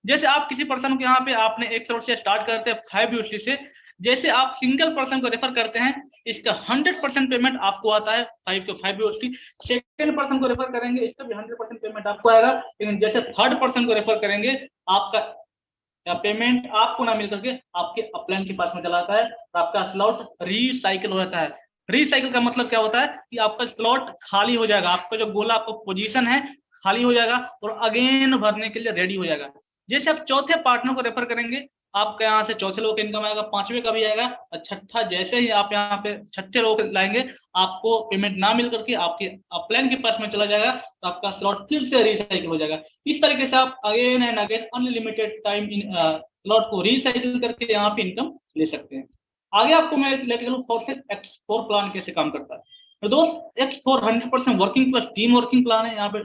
जैसे आप किसी पर्सन को यहाँ पे आपने 1 करोड़ से स्टार्ट करते हैं 5 BUSD से, जैसे आप सिंगल पर्सन को रेफर करते हैं, इसका 100% पेमेंट आपको आता है 5 BUSD। सेकंड पर्सन को रेफर करेंगे, इसका भी 100% पेमेंट आपको आएगा। लेकिन जैसे थर्ड पर्सन को रेफर करेंगे, आपका पेमेंट आपको ना मिल करके आपके अपलाइन के पास में चला आता है, तो आपका स्लॉट रिसाइकिल हो जाता है। रिसाइकिल का मतलब क्या होता है कि आपका स्लॉट खाली हो जाएगा, आपका जो गोला आपका पोजीशन है खाली हो जाएगा और अगेन भरने के लिए रेडी हो जाएगा। जैसे आप चौथे पार्टनर को रेफर करेंगे, आपके यहाँ से चौथे लोग का इनकम आएगा, 5वें का भी आएगा, और छठा जैसे ही आप यहाँ पे छठे लोग लाएंगे, आपको पेमेंट ना मिल करके आपके अपलाइन के पास में चला जाएगा, तो आपका स्लॉट फिर से रिसाइकिल हो जाएगा। इस तरीके से आप again and again unlimited time in slot को रिसाइकिल करके यहाँ पे इनकम ले सकते हैं। आगे आपको मैं लेके चलूँ फोर्सेज X4 प्लान कैसे काम करता है। तो दोस्त X4 100% working plus team working plan है। यहाँ पे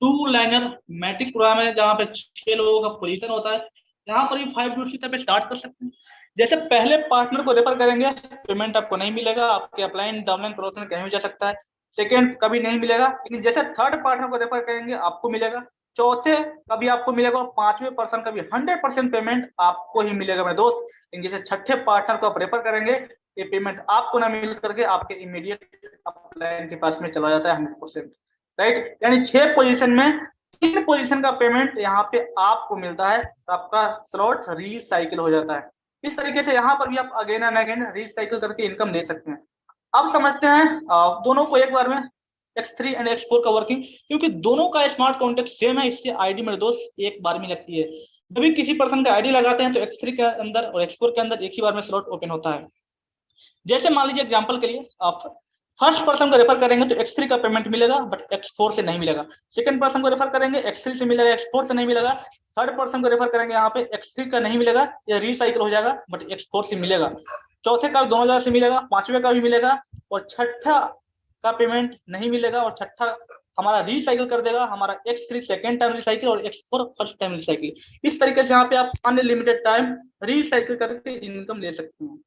2 लाइनर मैट्रिक्स प्रोग्राम है, जहाँ पे 6 लोगों का पोजीशन होता है। यहाँ पर भी 5 BUSD पे स्टार्ट कर सकते हैं। जैसे पहले पार्टनर को रेफर करेंगे, पेमेंट आपको नहीं मिलेगा, आपके अपलाइन डाउनलाइन प्रोसेस कहीं भी जा सकता है। सेकंड कभी नहीं मिलेगा, लेकिन जैसे थर्ड पार्टनर को रेफर करेंगे आपको मिलेगा, चौथे कभी आपको मिलेगा, और 5वें पर्सन का भी 100% पेमेंट आपको ही मिलेगा मेरे दोस्त। लेकिन जैसे छठे पार्टनर को आप रेफर करेंगे, ये पेमेंट आपको ना मिल करके आपके इमीडिएट अपलाइन के पास में चला जाता है 100%, राइट। यानी 6 पोजीशन में 3 पोजीशन का पेमेंट यहाँ पे आपको मिलता है, तो आपका स्लॉट रिसाइकिल हो जाता है। इस तरीके से यहाँ पर भी आप अगेन एंड अगेन रिसाइकिल करके इनकम ले सकते हैं। अब समझते हैं दोनों को एक बार में, X3 एंड X4 का वर्किंग, क्योंकि दोनों का स्मार्ट कॉन्ट्रैक्ट सेम है, इसलिए आईडी मेरे दोस्त एक बार में लगती है। जब भी किसी पर्सन का आईडी लगाते हैं तो X3 के अंदर और X4 के अंदर एक ही बार में स्लॉट ओपन होता है। जैसे मान लीजिए एग्जांपल के लिए आप फर्स्ट पर्सन को रेफर करेंगे तो X3 का पेमेंट मिलेगा बट X4 से नहीं मिलेगा। सेकंड पर्सन को रेफर करेंगे X3 से मिलेगा, X4 से नहीं मिलेगा। थर्ड पर्सन को रेफर करेंगे यहाँ पे X3 का नहीं मिलेगा, या रिसाइकिल हो जाएगा बट X4 से मिलेगा। चौथे का 2000 से मिलेगा, पांचवे का भी मिलेगा, और छठा का पेमेंट नहीं मिलेगा, और छठा हमारा रिसाइकिल कर देगा हमारा X3 सेकेंड टाइम रिसाइकिल और X4 फर्स्ट टाइम रिसाइकिल। इस तरीके से यहाँ पे आप अनलिमिटेड टाइम रिसाइकिल करके इनकम ले सकते हैं।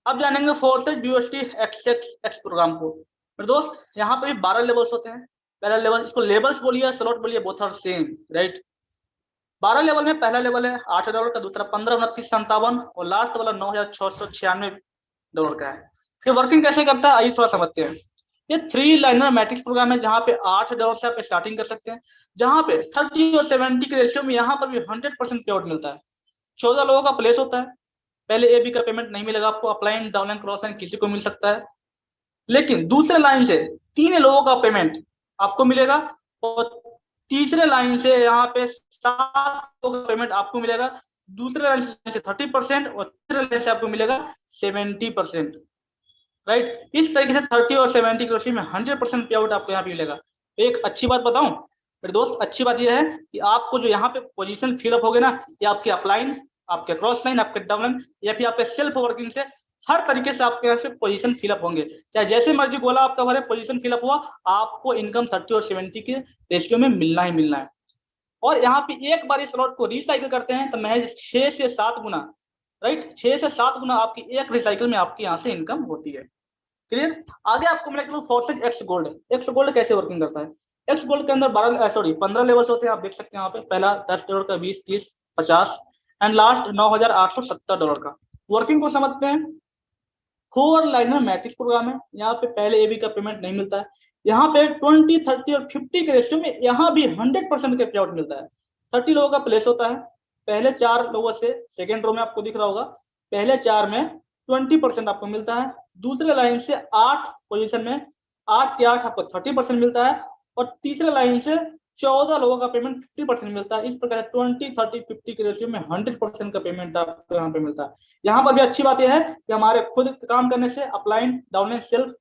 अब जानेंगे फोर्सेज BOST XXX प्रोग्राम को। मेरे दोस्त यहाँ पे भी 12 लेवल्स होते हैं। पहला लेवल, इसको लेवल्स बोलिए स्लॉट बोलिए, both are same, right. 12 level में पहला लेवल है $8 का, दूसरा 15,29,57 और लास्ट वाला $9,696 का है। ये वर्किंग कैसे करता है आइए थोड़ा समझते हैं। ये 3 लाइनर मैट्रिक्स प्रोग्राम है, जहाँ पे $8 से आप स्टार्टिंग कर सकते हैं, जहाँ पे 30 और 70 के रेशियो में यहाँ पर भी 100% पे आउट मिलता है। 14 लोगों का प्लेस होता है। पहले AB का पेमेंट नहीं मिलेगा आपको, अपलाइन डाउनलाइन क्रॉस लाइन किसी को मिल सकता है, लेकिन दूसरे लाइन से 3 लोगों का पेमेंट आपको मिलेगा, और तीसरे लाइन से यहाँ पे 7 लोगों का पेमेंट आपको मिलेगा। दूसरे लाइन से 30% और तीसरे लाइन से आपको मिलेगा 70%, राइट। इस तरीके से 30 और 70 के रेशियो में 100% पे आउट आपको यहाँ पे मिलेगा। एक अच्छी बात बताऊं मेरे दोस्त, अच्छी बात यह है कि आपको जो यहाँ पे पोजीशन फिलअप हो गए ना, ये आपके अपलाइन, आपके क्रॉस लाइन, आपके डाउनलाइन या फिर आपके सेल्फ वर्किंग से हर तरीके से आपके यहाँ से पोजीशन फिलअप होंगे। चाहे जैसे मर्जी गोला आपका भरे, पोजीशन फिलअप हुआ, आपको इनकम 30 और 70 के रेशियो में मिलना ही मिलना है। और यहाँ पे एक बार इस स्लॉट को रिसाइकिल करते हैं तो महज 6 से 7 गुना, राइट, 6 से 7 गुना आपकी एक रिसाइकिल में आपकी यहाँ से इनकम होती है। क्लियर। आगे आपको मिलेगा forces x gold. X gold कैसे वर्किंग करता है? एक्स गोल्ड के अंदर 15 लेवल्स होते हैं, आप देख सकते हैं यहाँ पे। पहला $10 का, 20, 30, 50 एंड लास्ट $9,870 का। वर्किंग को समझते हैं। 4 लाइनर मैट्रिक्स प्रोग्राम है। यहाँ पे पहले AB का पेमेंट नहीं मिलता है, यहाँ पे 20, 30 और 50 के रेशियो में यहाँ भी 100% के पे आउट मिलता है। 30 लोगों का प्लेस होता है। पहले 4 लोगों से, सेकेंड रो में आपको दिख रहा होगा, पहले 4 में 20% आपको मिलता है। दूसरे लाइन से 8 पोजीशन में 8 के 8 आपको 30% मिलता है, और तीसरे लाइन से 14 लोगों का पेमेंट 50% मिलता है। इस प्रकार 20, 30, 50 के रेशियो में 100% का पेमेंट आपको यहाँ पे मिलता है। यहाँ पर भी अच्छी बात यह है कि हमारे खुद काम करने से upline, downline, self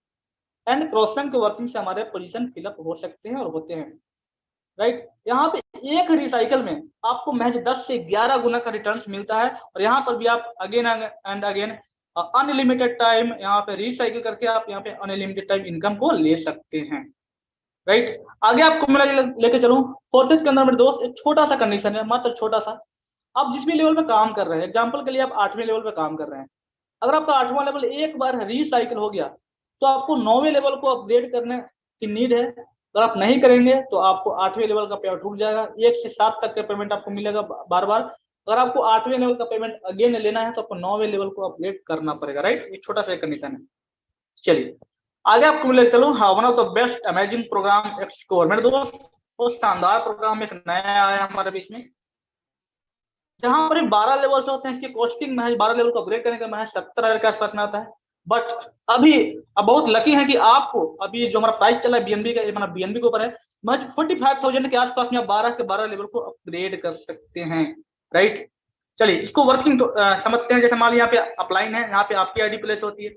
and cross line के वर्किंग से हमारे पोजीशन फिलअप हो सकते हैं और होते हैं, राइट। यहाँ पे एक रिसाइकल में आपको महज 10 से 11 गुना का रिटर्न मिलता है, और यहाँ पर भी आप again and again unlimited time यहाँ पे रिसाइकिल करके आप यहाँ पे अनलिमिटेड टाइम इनकम को ले सकते हैं, राइट। आगे आपको मैं लेके चलूं। फोर्सेज के अंदर मेरे दोस्त एक छोटा सा कंडीशन है, मात्र छोटा सा। आप जिस भी लेवल पे काम कर रहे हैं, एग्जांपल के लिए आप 8वें लेवल पे काम कर रहे हैं, अगर आपका 8वां लेवल एक बार रिसाइकिल हो गया तो आपको 9वें लेवल को अपग्रेड करने की नीड है। अगर आप नहीं करेंगे तो आपको 8वें लेवल का पेमेंट रुक जाएगा। 1 से 7 तक का पेमेंट आपको मिलेगा बार बार। अगर आपको 8वें लेवल का पेमेंट अगेन लेना है तो आपको 9वें लेवल को अपग्रेड करना पड़ेगा, राइट। एक छोटा सा कंडीशन है। चलिए आगे आपको मिले चलो। हाँ, one of the best amazing programme एक्सकोर। मेरे दोस्त बहुत शानदार प्रोग्राम एक नया आया हमारे बीच में, जहां पर 12 लेवल्स होते हैं। इसकी कॉस्टिंग महज 12 लेवल को अपग्रेड करने का महज 70,000 के आसपास में आता है। बट अभी अब बहुत लकी है कि आपको अभी जो हमारा प्राइस चला है BNB का, मतलब BNB के ऊपर है, महज 45,000 के आसपास में आप 12 के 12 लेवल को अपग्रेड कर सकते हैं, राइट। चलिए इसको वर्किंग तो समझते हैं। जैसे मान लीजिए यहाँ पे अपलाइन है, यहाँ पे आपकी आईडी प्लेस होती है,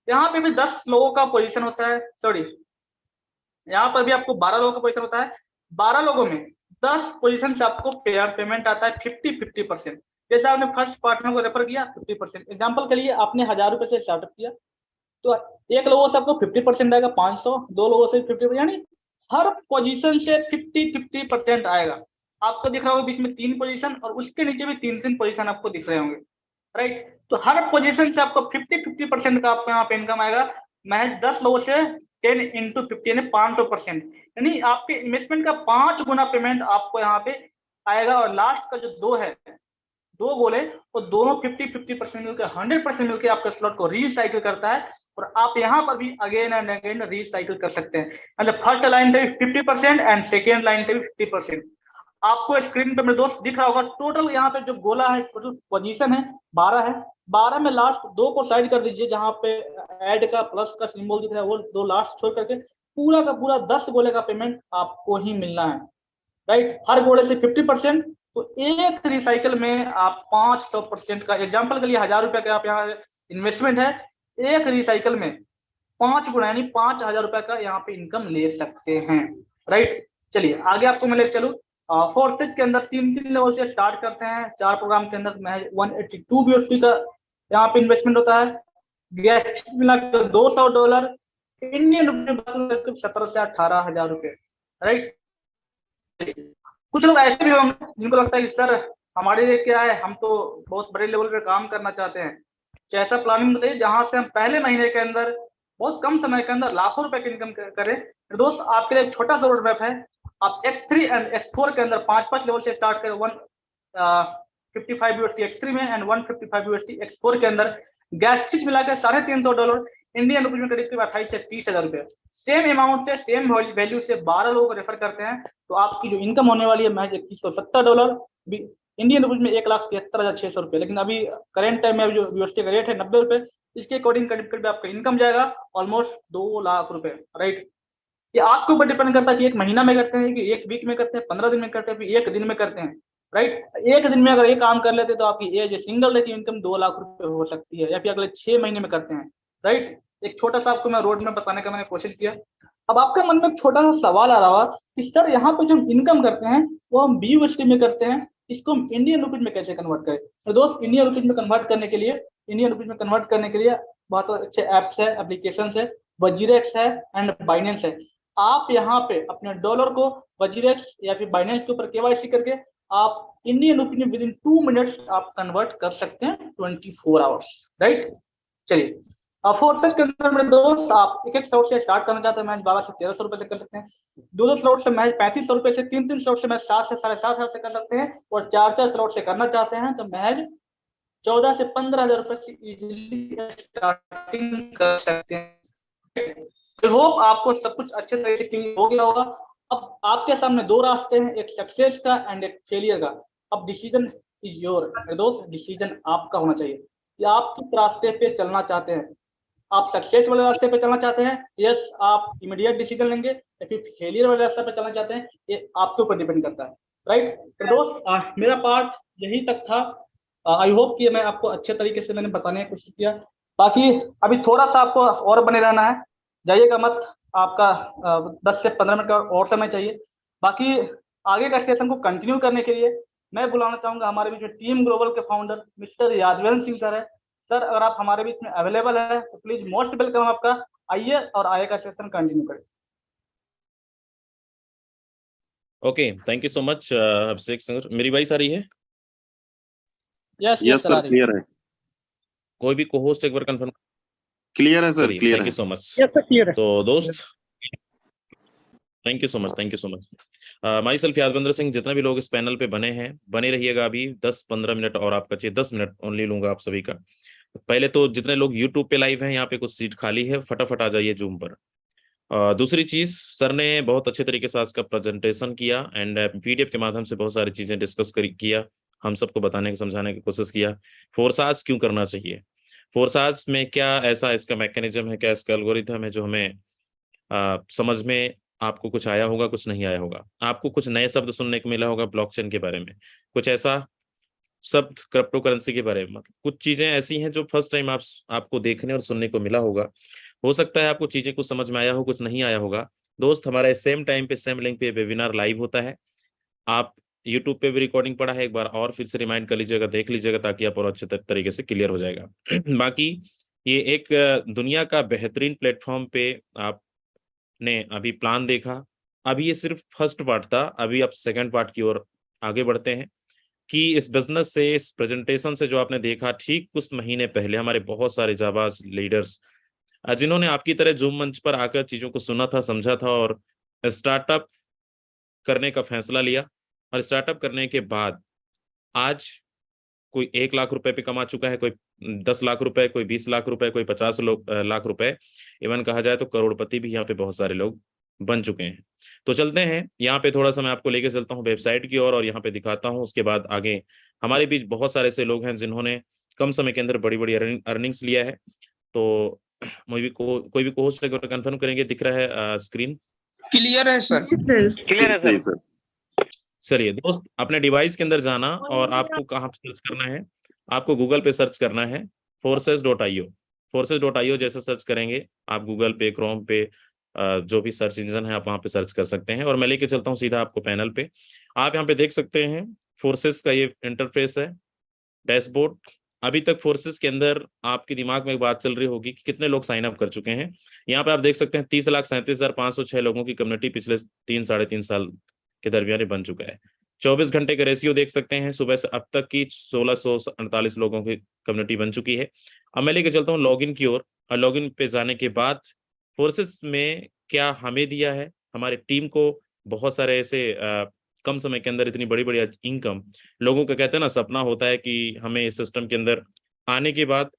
यहाँ पे भी 10 लोगों का पोजीशन होता है, सॉरी यहाँ पर भी आपको 12 लोगों का पोजीशन होता है। 12 लोगों में 10 पोजीशन से आपको पेमेंट आता है 50-50%। जैसे आपने फर्स्ट पार्टनर को रेफर किया 50%। एग्जांपल के लिए आपने 1000 रुपए से स्टार्टअप किया तो एक लोगों से आपको 50% आएगा, 500, 2 लोगों से 50%, यानी हर पोजीशन से 50-50% आएगा। आपको दिख रहा होगा बीच में 3 पोजीशन और उसके नीचे भी 3-3 पोजीशन आपको दिख रहे होंगे, राइट। तो हर पोजीशन से आपको 50-50% का आपको यहाँ पे इनकम आएगा। महज 10 लोगों से 10 × 50 यानी 500%, यानी आपके इन्वेस्टमेंट का 5 गुना पेमेंट आपको यहाँ पे आएगा। और लास्ट का जो 2 है, 2 गोल है, वो दोनों 50-50% मिलकर 100% मिलकर आपके स्लॉट को रिसाइकिल करता है, और आप यहाँ पर भी अगेन एंड अगेन रिसाइकिल कर सकते हैं। मतलब फर्स्ट लाइन से भी 50% एंड सेकेंड लाइन से भी 50%। आपको स्क्रीन पे मेरे दोस्त दिख रहा होगा, टोटल यहाँ पे जो गोला है, टोटल पोजीशन है 12 है। 12 में लास्ट 2 को साइड कर दीजिए, जहाँ पे ऐड का प्लस का सिंबल दिख रहा है, वो 2 लास्ट छोड़ करके पूरा का पूरा 10 गोले का पेमेंट आपको ही मिलना है, राइट। हर गोले से 50%, तो एक रिसाइकल में आप 500% का, एग्जाम्पल के लिए 1000 रुपए का आप यहाँ इन्वेस्टमेंट है, एक रिसाइकल में 5 गुना यानी 5000 रुपए का यहाँ पे इनकम ले सकते हैं, राइट। चलिए आगे आपको मैं ले चलूँ। फोर्सेज के अंदर 3 लेवल से स्टार्ट करते हैं। 4 प्रोग्राम के अंदर महज 182 BUSD का यहाँ पे इन्वेस्टमेंट होता है। गैस मिला $200, इंडियन रुपये 17 से 18 हजार रुपए, राइट। कुछ लोग ऐसे भी होंगे जिनको लगता है कि सर हमारे लिए क्या है, हम तो बहुत बड़े लेवल पे काम करना चाहते हैं, तो ऐसा प्लानिंग बताइए जहां से हम पहले महीने के अंदर बहुत कम समय के अंदर लाखों रुपए की इनकम करें। दोस्त आपके लिए एक छोटा सा रोड मैप है। आप X3 एंड X4 के अंदर 5-5 लेवल से स्टार्ट करें। 155 USD X3 में एंड 155 USD X4 के अंदर गैस चीज मिलाकर $350, इंडियन रुपये में करीब 28 से 30 हजार रुपए। सेम अमाउंट से सेम वैल्यू से 12 लोगों को रेफर करते हैं, तो आपकी जो इनकम होने वाली है महज $2170, इंडियन रुपये में 1,73,600 रुपए। लेकिन अभी करंट टाइम में जो यूएसडी का रेट है 90 रुपए, इसके अकॉर्डिंग करीब करीब आपका इनकम जाएगा ऑलमोस्ट 2 लाख रुपए, राइट। ये आपके ऊपर डिपेंड करता है कि एक महीना में करते हैं, कि एक वीक में करते हैं, 15 दिन में करते हैं, फिर एक दिन में करते हैं, राइट। एक दिन में अगर ये काम कर लेते हैं तो आपकी एज सिंगल डे की इनकम 2 लाख रुपए हो सकती है, या फिर अगले 6 महीने में करते हैं, राइट। एक छोटा सा आपको मैं रोड में बताने का मैंने कोशिश किया। अब आपके मन में एक छोटा सा सवाल आ रहा होगा कि सर यहाँ पे जो हम इनकम करते हैं वो हम BUSD में करते हैं, इसको हम इंडियन रुपीज में कैसे कन्वर्ट करें। तो दोस्त इंडियन रुपीज में कन्वर्ट करने के लिए बहुत अच्छे एप्स है, एप्लीकेशन है, वजीरेक्स है एंड बाइनेंस है। आप यहाँ पे अपने डॉलर को वजीरेक्स या फिर बाइनेंस के ऊपर KYC करके आप इंडियन रुपीज में विद इन 2 मिनट्स आप कन्वर्ट कर सकते हैं 24 आवर्स, राइट। चलिए फोर्सेज के अंदर मेरे दोस्त आप एक स्लॉट से स्टार्ट करना चाहते हैं, मैच 12 से 1300 रुपए से कर सकते हैं। 2 स्लॉट से मैच 3500 रुपए से, 3 स्लॉट से मैच 7 से 7,500 से कर सकते हैं, और 4 स्लॉट से करना चाहते हैं तो मैच 14 से 15,000 रुपए से इजीली स्टार्टिंग कर सकते हैं। आई होप आपको सब कुछ अच्छे तरीके से क्लियर हो गया होगा। अब आपके सामने 2 रास्ते हैं, एक सक्सेस का एंड एक फेलियर का। अब डिसीजन इज योर दोस्त, डिसीजन आपका होना चाहिए कि आप किस रास्ते पे चलना चाहते हैं। आप सक्सेस वाले रास्ते पे चलना चाहते हैं, यस आप इमीडिएट डिसीजन लेंगे, या फिर फेलियर वाले रास्ते पे चलना चाहते हैं, ये आपके ऊपर डिपेंड करता है, राइट। तो दोस्त मेरा पार्ट यही तक था। आई होप कि मैं आपको अच्छे तरीके से मैंने बताने की कोशिश किया। बाकी अभी थोड़ा सा आपको और बने रहना है, जाइएगा मत, आपका 10 से 15 मिनट का और समय चाहिए। बाकी आगे का सेशन को कंटिन्यू करने के लिए मैं बुलाना चाहूंगा हमारे बीच में टीम ग्लोबल के founder mister Yadvendra Singh sir है। सर अगर आप हमारे बीच में अवेलेबल है तो प्लीज मोस्ट वेलकम आपका, आइए और आगे का सेशन कंटिन्यू करें। Okay, thank you so much Abhishek sir. मेरी वॉइस आ रही है? यस सर क्लियर है। कोई भी को-होस्ट एक बार कंफर्म। क्लियर है सर, क्लियर है। Thank you so much. Yes sir clear है। तो दोस्त thank you so much. Myself Yadvendra Singh. जितने भी लोग इस पैनल पे बने रहिएगा। अभी 10-15 मिनट और आपका चाहिए, 10 मिनट ओनली लूंगा आप सभी का। पहले तो जितने लोग यूट्यूब पे लाइव हैं, यहाँ पे कुछ सीट खाली है, फटाफट आ जाइए जूम पर। दूसरी चीज, सर ने बहुत अच्छे तरीके से आज का प्रेजेंटेशन किया एंड PDF के माध्यम से बहुत सारी चीजें डिस्कस किया, हम सबको बताने समझाने की कोशिश किया। फोर्साज क्यों करना चाहिए, फोर्साज में क्या ऐसा इसका मैकेनिज्म है, क्या इसका एल्गोरिथम है जो हमें समझ में आपको कुछ आया होगा, कुछ नहीं आया होगा। आपको कुछ नए शब्द सुनने को मिला होगा ब्लॉकचेन के बारे में, कुछ ऐसा शब्द क्रिप्टो करेंसी के बारे में, मतलब कुछ चीजें ऐसी हैं जो फर्स्ट टाइम आपको देखने और सुनने को मिला होगा। हो सकता है आपको चीजें कुछ समझ में आया हो, कुछ नहीं आया होगा। दोस्त हमारा सेम टाइम पे सेम लिंक पे वेबिनार लाइव होता है। आप यूट्यूब पे भी रिकॉर्डिंग पड़ा है, एक बार और फिर से रिमाइंड कर लीजिएगा, देख लीजिएगा, ताकि आप और अच्छे तरीके से क्लियर हो जाएगा। बाकी ये एक दुनिया का बेहतरीन प्लेटफॉर्म पे आपने अभी प्लान देखा। अभी ये सिर्फ फर्स्ट पार्ट था, अभी आप सेकंड पार्ट की ओर आगे बढ़ते हैं कि इस बिजनेस से, इस प्रेजेंटेशन से जो आपने देखा, ठीक कुछ महीने पहले हमारे बहुत सारे जाबाज लीडर्स जिन्होंने आपकी तरह जूम मंच पर आकर चीजों को सुना था, समझा था और स्टार्टअप करने का फैसला लिया, और स्टार्टअप करने के बाद आज कोई 1 लाख रुपए पे कमा चुका है, कोई 10 लाख रुपए, कोई 20 लाख रुपए, कोई 50 लाख रुपए, इवन कहा जाए तो करोड़पति भी यहाँ पे बहुत सारे लोग बन चुके हैं। तो चलते हैं यहाँ पे, थोड़ा सा मैं आपको लेके चलता हूँ वेबसाइट की ओर और यहाँ पे दिखाता हूँ। उसके बाद आगे हमारे बीच बहुत सारे ऐसे लोग हैं जिन्होंने कम समय के अंदर बड़ी बड़ी अर्निंग्स लिया है। तो कोई भी होस्ट कंफर्म करेंगे, दिख रहा है स्क्रीन? क्लियर है सर। क्लियर है सर। चलिए दोस्त, अपने डिवाइस के अंदर जाना और आपको कहाँ पे सर्च करना है, आपको गूगल पे सर्च करना है forces.io। forces.io जैसे सर्च करेंगे आप गूगल पे, क्रोम पे, जो भी सर्च इंजन है आप वहाँ पे सर्च कर सकते हैं। और मैं लेके चलता हूँ सीधा आपको पैनल पे। आप यहाँ पे देख सकते हैं फोर्सेस का ये इंटरफेस है, डैशबोर्ड। अभी तक फोर्सेस के अंदर आपके दिमाग में एक बात चल रही होगी कि कितने लोग साइन अप कर चुके हैं। यहाँ पे आप देख सकते हैं 30,37,506 लोगों की कम्युनिटी पिछले 3-3.5 साल के दरमियान बन चुका है। 24 घंटे का रेशियो देख सकते हैं, सुबह से अब तक की 1648 लोगों की कम्युनिटी बन चुकी है। अब मैं लेके चलता हूँ लॉगिन की ओर, और लॉगिन पे जाने के बाद फोर्सेस में क्या हमें दिया है, हमारे टीम को बहुत सारे ऐसे कम समय के अंदर इतनी बड़ी बड़ी इनकम। लोगों का कहते हैं ना सपना होता है कि हमें इस सिस्टम के अंदर आने के बाद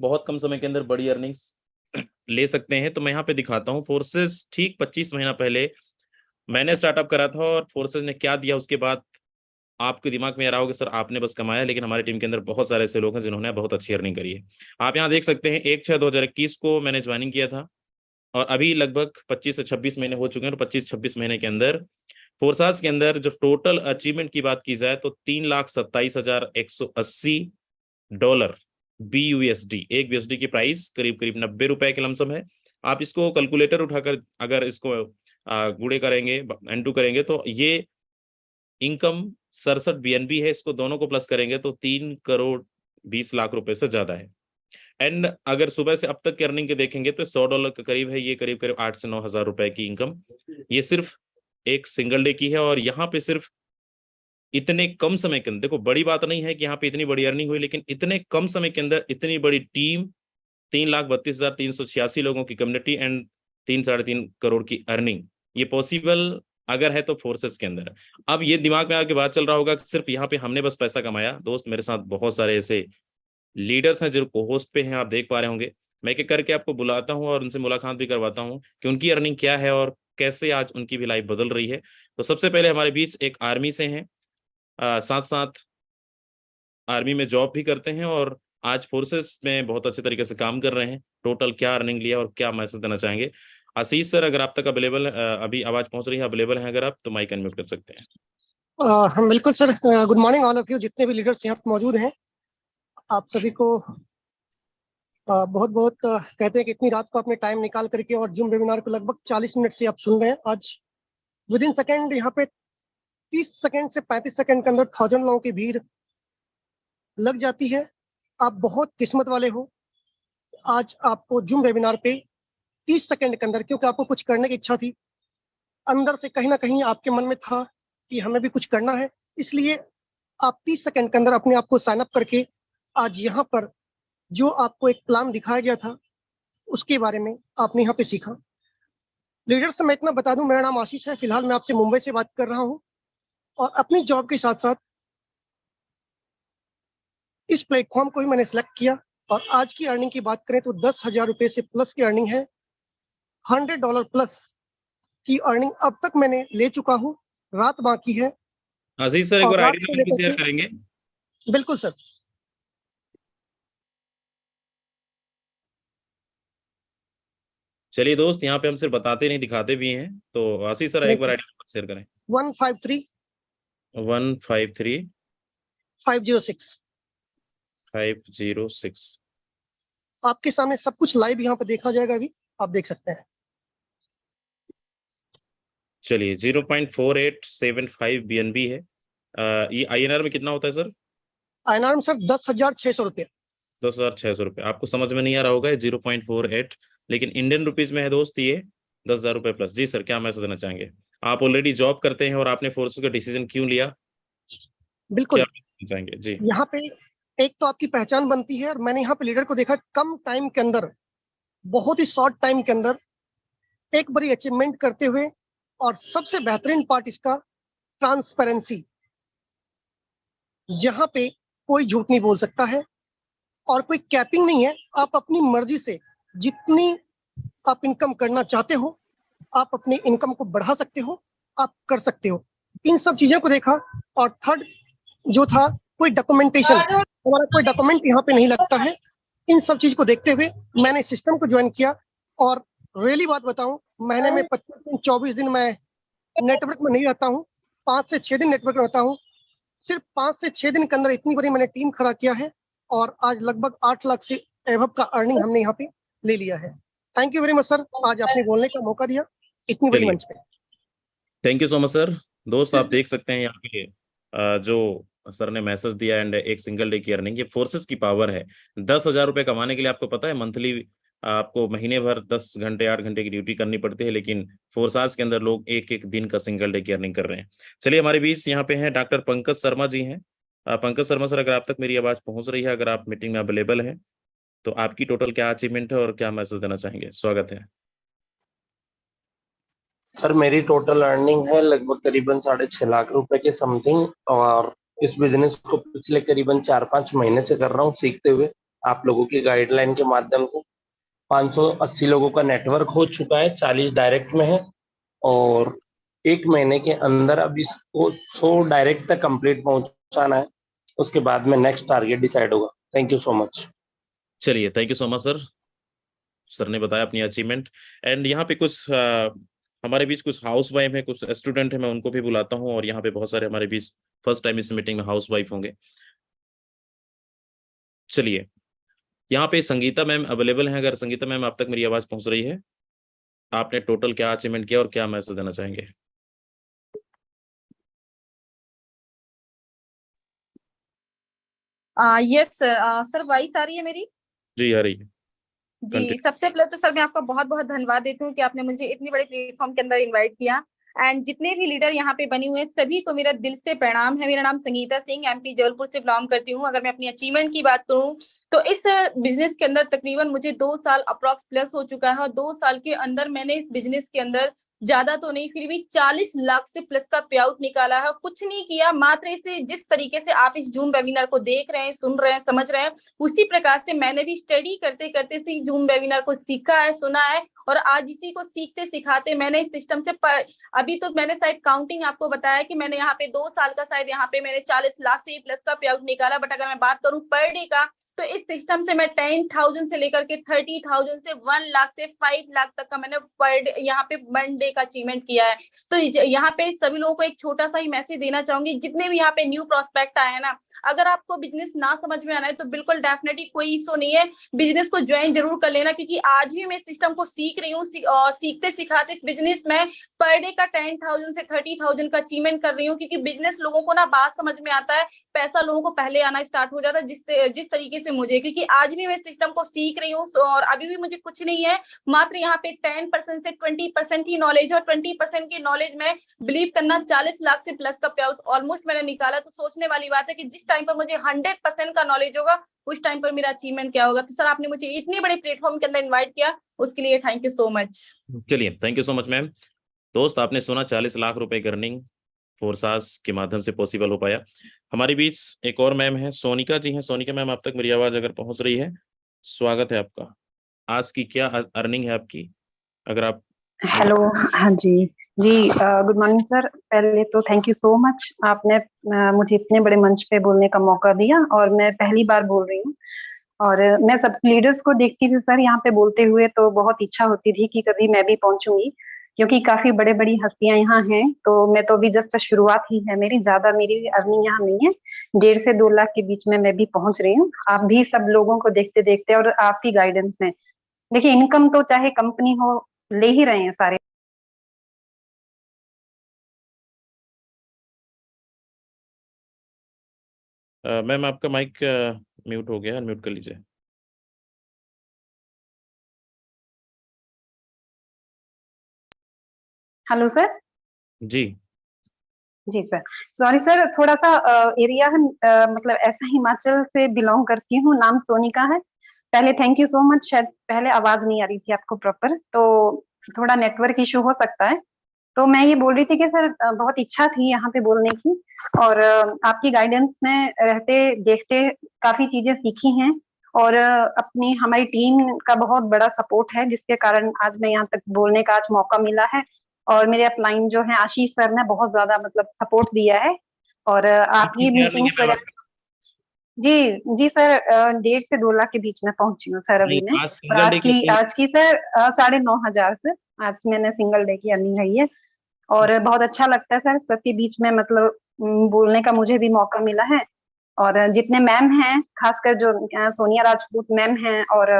बहुत कम समय के अंदर बड़ी अर्निंग्स ले सकते हैं। तो मैं यहाँ पे दिखाता हूँ फोर्सेस ठीक 25 महीना पहले मैंने स्टार्टअप करा था, और फोर्सेस ने क्या दिया उसके बाद आपके दिमाग में आ रहा होगा सर आपने बस कमाया, लेकिन हमारी टीम के अंदर बहुत सारे ऐसे लोग हैं जिन्होंने बहुत अच्छी अर्निंग करी है। आप यहाँ देख सकते हैं 1/6/2021 को मैंने ज्वाइनिंग किया था, और अभी लगभग 25 से 26 महीने हो चुके हैं। और 25-26 महीने के अंदर फोर्सास के अंदर जो टोटल अचीवमेंट की बात की जाए तो $3,27,180 BUSD, एक BUSD की प्राइस करीब करीब 90 रुपए के लमसम है। आप इसको कैलकुलेटर उठाकर अगर इसको गुणे करेंगे, N2 करेंगे, तो ये इनकम 67 BNB है। इसको दोनों को प्लस करेंगे तो 3,20,00,000 रुपए से ज्यादा है। एंड अगर सुबह से अब तक की अर्निंग के देखेंगे तो $100 के करीब है, ये करीब करीब 8 से 9 हजार रुपए की इनकम ये सिर्फ एक सिंगल डे की है। और यहाँ पे सिर्फ इतने कम समय के अंदर, देखो बड़ी बात नहीं है कि यहाँ पे इतनी बड़ी अर्निंग हुई, लेकिन इतने कम समय के अंदर इतनी बड़ी टीम, 3,32,386 लोगों की कम्युनिटी एंड 3-3.5 करोड़ की अर्निंग, ये पॉसिबल अगर है तो फोर्सेस के अंदर। अब ये दिमाग में आके बात चल रहा होगा कि सिर्फ यहाँ पे हमने बस पैसा कमाया। दोस्त मेरे साथ बहुत सारे ऐसे लीडर्स हैं जो होस्ट पे हैं, आप देख पा रहे होंगे। मैं एक करके आपको बुलाता हूँ और उनसे मुलाकात भी करवाता हूँ कि उनकी अर्निंग क्या है और कैसे आज उनकी भी लाइफ बदल रही है। तो सबसे पहले हमारे बीच एक आर्मी से हैं, साथ साथ आर्मी में जॉब भी करते हैं और आज फोर्सेस में बहुत अच्छे तरीके से काम कर रहे हैं। टोटल क्या अर्निंग लिया और क्या मैसेज देना चाहेंगे? आशीष सर, अगर आप तक अवेलेबल, अभी आवाज पहुंच रही है, अवेलेबल है अगर आप, तो माइक अनम्यूट कर सकते हैं। हम बिल्कुल sir. Good morning all of you, जितने भी लीडर्स यहाँ पे मौजूद हैं, आप सभी को बहुत बहुत कहते हैं कि इतनी रात को अपने टाइम निकाल करके और जूम वेबिनार को लगभग 40 मिनट से आप सुन रहे हैं। आज विद इन सेकेंड यहाँ पे 30 सेकेंड से 35 सेकेंड के अंदर 1000 लोगों की भीड़ लग जाती है। आप बहुत किस्मत वाले हो। आज आपको जूम वेबिनार पे 30 सेकेंड के अंदर, क्योंकि आपको कुछ करने की इच्छा थी, अंदर से कहीं ना कहीं आपके मन में था कि हमें भी कुछ करना है, इसलिए आप 30 सेकेंड के अंदर अपने आप को साइन अप करके आज यहाँ पर जो आपको एक प्लान दिखाया गया था उसके बारे में आपने यहाँ पे सीखा। लीडर्स मैं इतना बता दूं, मेरा नाम आशीष है। फिलहाल मैं आपसे मुंबई से बात कर रहा हूँ और अपनी जॉब के साथ साथ इस प्लेटफॉर्म को भी मैंने सेलेक्ट किया। और आज की अर्निंग की बात करें तो 10,000 रुपए से प्लस की अर्निंग है। $100 प्लस की अर्निंग अब तक मैंने ले चुका हूँ। रात बाकी है। आशीष सर, एक बार आईडी नंबर भी शेयर करेंगे? बिल्कुल सर। चलिए दोस्त, यहाँ पे हम सिर्फ बताते नहीं दिखाते भी हैं, तो आशीष सर एक बार आईडी नंबर शेयर करें। 153 153 506 506। आपके सामने सब कुछ लाइव यहाँ पे देखा जाएगा, अभी आप देख सकते हैं। चलिए 0.4875 BNB है। ये INR में कितना होता है सर? INR में सर 10,600 रुपये। 10,600 रुपये। आपको समझ में नहीं आ रहा होगा 0.48, लेकिन इंडियन रुपीज में है दोस्त ये 10,000 रुपये प्लस। जी सर, क्या मैसेज देना चाहेंगे? आप ऑलरेडी जॉब करते हैं और आपने फोर्सेस का डिसीजन क्यों लिया? बिल्कुल क्या चाहेंगे जी? यहाँ पे एक तो आपकी पहचान बनती है, और मैंने यहाँ पे लीडर को देखा कम टाइम के अंदर, बहुत ही शॉर्ट टाइम के अंदर एक बड़ी अचीवमेंट करते हुए। और सबसे बेहतरीन पार्ट इसका ट्रांसपेरेंसी, जहाँ पे कोई झूठ नहीं बोल सकता है और कोई कैपिंग नहीं है। आप अपनी मर्जी से जितनी आप इनकम करना चाहते हो, आप अपनी इनकम को बढ़ा सकते हो, आप कर सकते हो। इन सब चीजों को देखा। और थर्ड जो था, कोई डॉक्यूमेंटेशन, हमारा कोई डॉक्यूमेंट यहाँ पे नहीं लगता है। इन सब चीज को देखते हुए मैंने सिस्टम को ज्वाइन किया। और रियली बात बताऊं, महीने में 25 दिन 24 दिन मैं नेटवर्क में नहीं रहता हूँ, 5 से 6 दिन नेटवर्क में रहता हूँ। सिर्फ 5 से 6 दिन के अंदर इतनी बड़ी मैंने टीम खड़ा किया है और आज लगभग 8 लाख से एवब का अर्निंग हमने यहाँ पे ले लिया है। Thank you very much sir, आज आपने बोलने का मौका दिया इतनी बड़ी मंच पे। Thank you so much sir. दोस्त आप देख सकते हैं यहाँ पे जो सर ने मैसेज दिया एंड एक सिंगल डे की अर्निंग, ये फोर्सेस की पावर है। 10,000 रुपए कमाने के लिए आपको पता है मंथली आपको महीने भर 10 घंटे 8 घंटे की ड्यूटी करनी पड़ती है, लेकिन फोर्सास के अंदर लोग एक एक दिन का सिंगल डे की अर्निंग कर रहे हैं। चलिए हमारे बीच यहाँ पे हैं डॉक्टर पंकज शर्मा जी हैं। पंकज शर्मा सर, अगर आप तक मेरी आवाज पहुंच रही है, अगर आप मीटिंग में अवेलेबल है, तो आपकी टोटल क्या अचीवमेंट है और क्या मैसेज देना चाहेंगे? स्वागत है सर। मेरी टोटल अर्निंग है लगभग करीबन 6.5 लाख रुपए के समथिंग, और इस बिजनेस को पिछले करीबन 4-5 महीने से कर रहा हूँ, सीखते हुए आप लोगों की गाइडलाइन के माध्यम से। 580 लोगों का नेटवर्क हो चुका है, 40 डायरेक्ट में है, और 1 महीने के अंदर अब इसको 100 डायरेक्ट तक कंप्लीट पहुंचाना है। उसके बाद में नेक्स्ट टारगेट डिसाइड होगा। Thank you so much. चलिए, thank you so much sir. Sir ने बताया अपनी अचीवमेंट। एंड यहाँ पे कुछ हमारे बीच कुछ हाउस वाइफ है, कुछ स्टूडेंट है, मैं उनको भी बुलाता हूँ। और यहाँ पे बहुत सारे हमारे बीच फर्स्ट टाइम इस मीटिंग में हाउस वाइफ होंगे। चलिए, यहाँ पे संगीता मैम अवेलेबल हैं। अगर संगीता मैम आप तक मेरी आवाज पहुंच रही है, आपने टोटल क्या अचीवमेंट किया और क्या मैसेज देना चाहेंगे? यस सर, सर वॉइस आ रही है मेरी? जी आ रही है। जी, सबसे पहले तो सर मैं आपका बहुत बहुत धन्यवाद देती हूँ कि आपने मुझे इतनी बड़े प्लेटफॉर्म के अंदर इनवाइट किया। एंड जितने भी लीडर यहाँ पे बने हुए हैं सभी को मेरा दिल से प्रणाम है। मेरा नाम संगीता सिंह, एमपी जबलपुर से बिलोंग करती हूँ। अगर मैं अपनी अचीवमेंट की बात करूँ तो इस बिजनेस के अंदर तकरीबन मुझे 2 साल अप्रॉक्स प्लस हो चुका है। और 2 साल के अंदर मैंने इस बिजनेस के अंदर ज्यादा तो नहीं, फिर भी 40 लाख से प्लस का पे आउट निकाला है। कुछ नहीं किया, मात्र इसे जिस तरीके से आप इस जूम वेबिनार को देख रहे हैं, सुन रहे हैं, समझ रहे हैं, उसी प्रकार से मैंने भी स्टडी करते करते से जूम वेबिनार को सीखा है, सुना है। और आज इसी को सीखते सिखाते मैंने इस सिस्टम से अभी तो मैंने शायद काउंटिंग आपको बताया कि मैंने यहाँ पे 2 साल का शायद यहाँ पे मैंने 40 लाख से प्लस का पे आउट निकाला। बट अगर मैं बात करूं पर डे का, तो इस सिस्टम से मैं 10,000 से लेकर के 30,000 से 1 लाख से 5 लाख तक का मैंने पर डे यहाँ पे 1 डे का अचीवमेंट किया है। तो यहाँ पे सभी लोगों को एक छोटा सा ही मैसेज देना चाहूंगी, जितने भी यहाँ पे न्यू प्रोस्पेक्ट आए हैं ना, अगर आपको बिजनेस ना समझ में आना है तो बिल्कुल डेफिनेटली कोई इशू नहीं है, बिजनेस को ज्वाइन जरूर कर लेना। क्योंकि आज भी मैं सिस्टम को सीख रही हूँ और सीखते सिखाते इस बिजनेस में पर डे का 10,000 से 30,000 का अचीवमेंट कर रही हूँ। क्योंकि बिजनेस लोगों को ना बात समझ में आता है, पैसा लोगों को पहले आना स्टार्ट हो जाता है, जिस तरीके से मुझे, क्योंकि आज भी मैं सिस्टम को सीख रही हूँ और अभी भी मुझे कुछ नहीं है, मात्र यहाँ पे 10% से 20% की नॉलेज है। और 20% की नॉलेज में बिलीव करना 40 लाख से प्लस का पे आउट ऑलमोस्ट मैंने निकाला। तो सोचने वाली बात है कि जिस टाइम पर मुझे 100% का नॉलेज होगा उस टाइम पर मेरा अचीवमेंट क्या होगा। तो सर आपने मुझे इतने बड़े प्लेटफॉर्म के अंदर इनवाइट किया, उसके लिए थैंक यू सो मच। चलिए, thank you so much ma'am. दोस्त, आपने सुना 40 लाख रुपए की अर्निंग फोर्सास के माध्यम से पॉसिबल हो पाया। हमारे बीच एक और मैम है, सोनिका जी हैं। सोनिका मैम, आप तक मेरी आवाज अगर पहुंच रही है, स्वागत है आपका। आज की क्या अर्निंग है आपकी, अगर आप? हेलो, हाँ जी जी, गुड मॉर्निंग सर। पहले तो थैंक यू सो मच, आपने मुझे इतने बड़े मंच पे बोलने का मौका दिया और मैं पहली बार बोल रही हूँ। और मैं सब लीडर्स को देखती थी सर यहाँ पे बोलते हुए, तो बहुत इच्छा होती थी कि कभी मैं भी पहुंचूंगी, क्योंकि काफी बड़े बड़ी हस्तियां यहाँ हैं। तो मैं तो अभी जस्ट शुरुआत ही है मेरी, ज्यादा मेरी अर्निंग यहाँ नहीं है, 1.5 से 2 लाख के बीच में मैं भी पहुंच रही हूँ। आप भी सब लोगों को देखते देखते और आपकी गाइडेंस में, देखिए इनकम तो चाहे कंपनी हो ले ही रहे हैं सारे। मैम आपका माइक म्यूट हो गया, अनम्यूट कर लीजिए। Hello sir. जी जी सर, सॉरी सर, थोड़ा सा एरिया है, मतलब ऐसा हिमाचल से बिलोंग करती हूँ, नाम सोनिका है। पहले थैंक यू सो मच, शायद पहले आवाज नहीं आ रही थी आपको प्रॉपर, तो थोड़ा नेटवर्क इशू हो सकता है। तो मैं ये बोल रही थी कि सर बहुत इच्छा थी यहाँ पे बोलने की, और आपकी गाइडेंस में रहते देखते काफी चीजें सीखी हैं, और अपनी हमारी टीम का बहुत बड़ा सपोर्ट है, जिसके कारण आज मैं यहाँ तक बोलने का आज मौका मिला है। और मेरे अपलाइन जो है आशीष सर ने बहुत ज्यादा मतलब सपोर्ट दिया है, और आपकी मीटिंग्स वगैरह। जी जी सर, 1.5 से 2 लाख के बीच में पहुंची हूँ सर अभी मैं। और आज की सर 9,500 सर आज मैंने सिंगल डे की अर्निंग है ये, और बहुत अच्छा लगता है सर सबके बीच में मतलब बोलने का मुझे भी मौका मिला है। और जितने मैम हैं, खासकर जो सोनिया राजपूत मैम हैं, और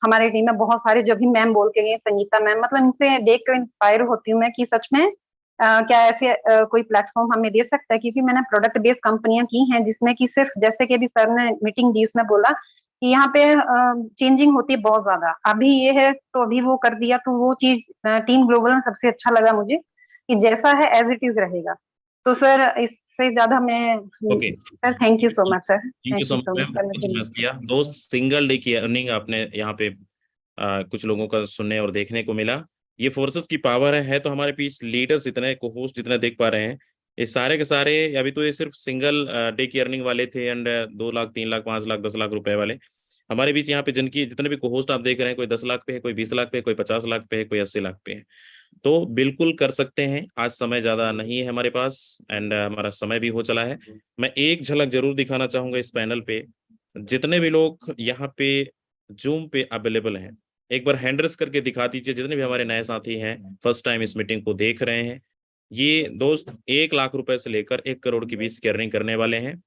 हमारे टीम में बहुत सारे जो भी मैम बोल के गए, संगीता मैम, मतलब इनसे देख कर इंस्पायर होती हूँ मैं कि सच में क्या ऐसे कोई प्लेटफॉर्म हमें दे सकता है, क्योंकि मैंने प्रोडक्ट बेस्ड कंपनियां की हैं जिसमें कि सिर्फ जैसे कि अभी सर ने मीटिंग दी उसमें बोला कि यहाँ पे चेंजिंग होती है बहुत ज्यादा, अभी ये है तो अभी वो कर दिया, तो वो चीज टीम ग्लोबल में सबसे अच्छा लगा मुझे कि जैसा है एज इट इज रहेगा। तो सर इससे ज्यादा मैं sir thank you so much sir, thank you so much दिया दोस्त। सिंगल डे की अर्निंग आपने यहाँ पे कुछ लोगों का सुनने और देखने को मिला। ये फोर्सेस की पावर है तो हमारे बीच लीडर्स इतने को होस्ट जितने देख पा रहे हैं, ये सारे के सारे अभी तो ये सिर्फ सिंगल डे की अर्निंग वाले थे, एंड 2 लाख 3 लाख 5 लाख 10 लाख रुपए वाले हमारे बीच यहाँ पे जिनकी जितने भी होस्ट आप देख रहे हैं, कोई 10 लाख पे है, कोई 20 लाख पे है, कोई 50 लाख पे है, कोई 80 लाख पे है। तो बिल्कुल कर सकते हैं, आज समय ज्यादा नहीं है हमारे पास, एंड हमारा समय भी हो चला है। मैं एक झलक जरूर दिखाना चाहूंगा इस पैनल पे, जितने भी लोग यहाँ पे जूम पे अवेलेबल हैं, एक बार हैंड रेस करके दिखा दीजिए। जितने भी हमारे नए साथी हैं, फर्स्ट टाइम इस मीटिंग को देख रहे हैं, ये दोस्त 1 लाख रुपए से लेकर 1 करोड़ की बीच की अर्निंग करने वाले हैं।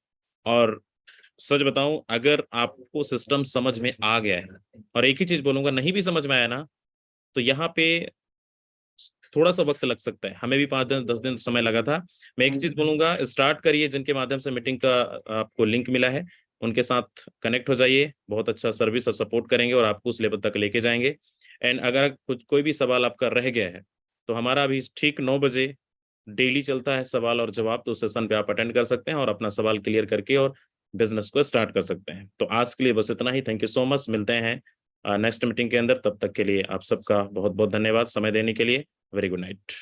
और सच बताऊं, अगर आपको सिस्टम समझ में आ गया है, और एक ही चीज बोलूंगा, नहीं भी समझ में आया ना, तो यहाँ पे थोड़ा सा वक्त लग सकता है, हमें भी 5 दिन 10 दिन समय लगा था। मैं एक चीज बोलूंगा, स्टार्ट करिए, जिनके माध्यम से मीटिंग का आपको लिंक मिला है उनके साथ कनेक्ट हो जाइए, बहुत अच्छा सर्विस और सपोर्ट करेंगे और आपको उस लेवल तक लेके जाएंगे। एंड अगर कुछ कोई भी सवाल आपका रह गया है तो हमारा अभी ठीक 9 बजे डेली चलता है सवाल और जवाब, तो उस सेशन पे आप अटेंड कर सकते हैं और अपना सवाल क्लियर करके और बिजनेस को स्टार्ट कर सकते हैं। तो आज के लिए बस इतना ही। थैंक यू सो मच, मिलते हैं नेक्स्ट मीटिंग के अंदर। तब तक के लिए आप सबका बहुत बहुत धन्यवाद समय देने के लिए। Very good night.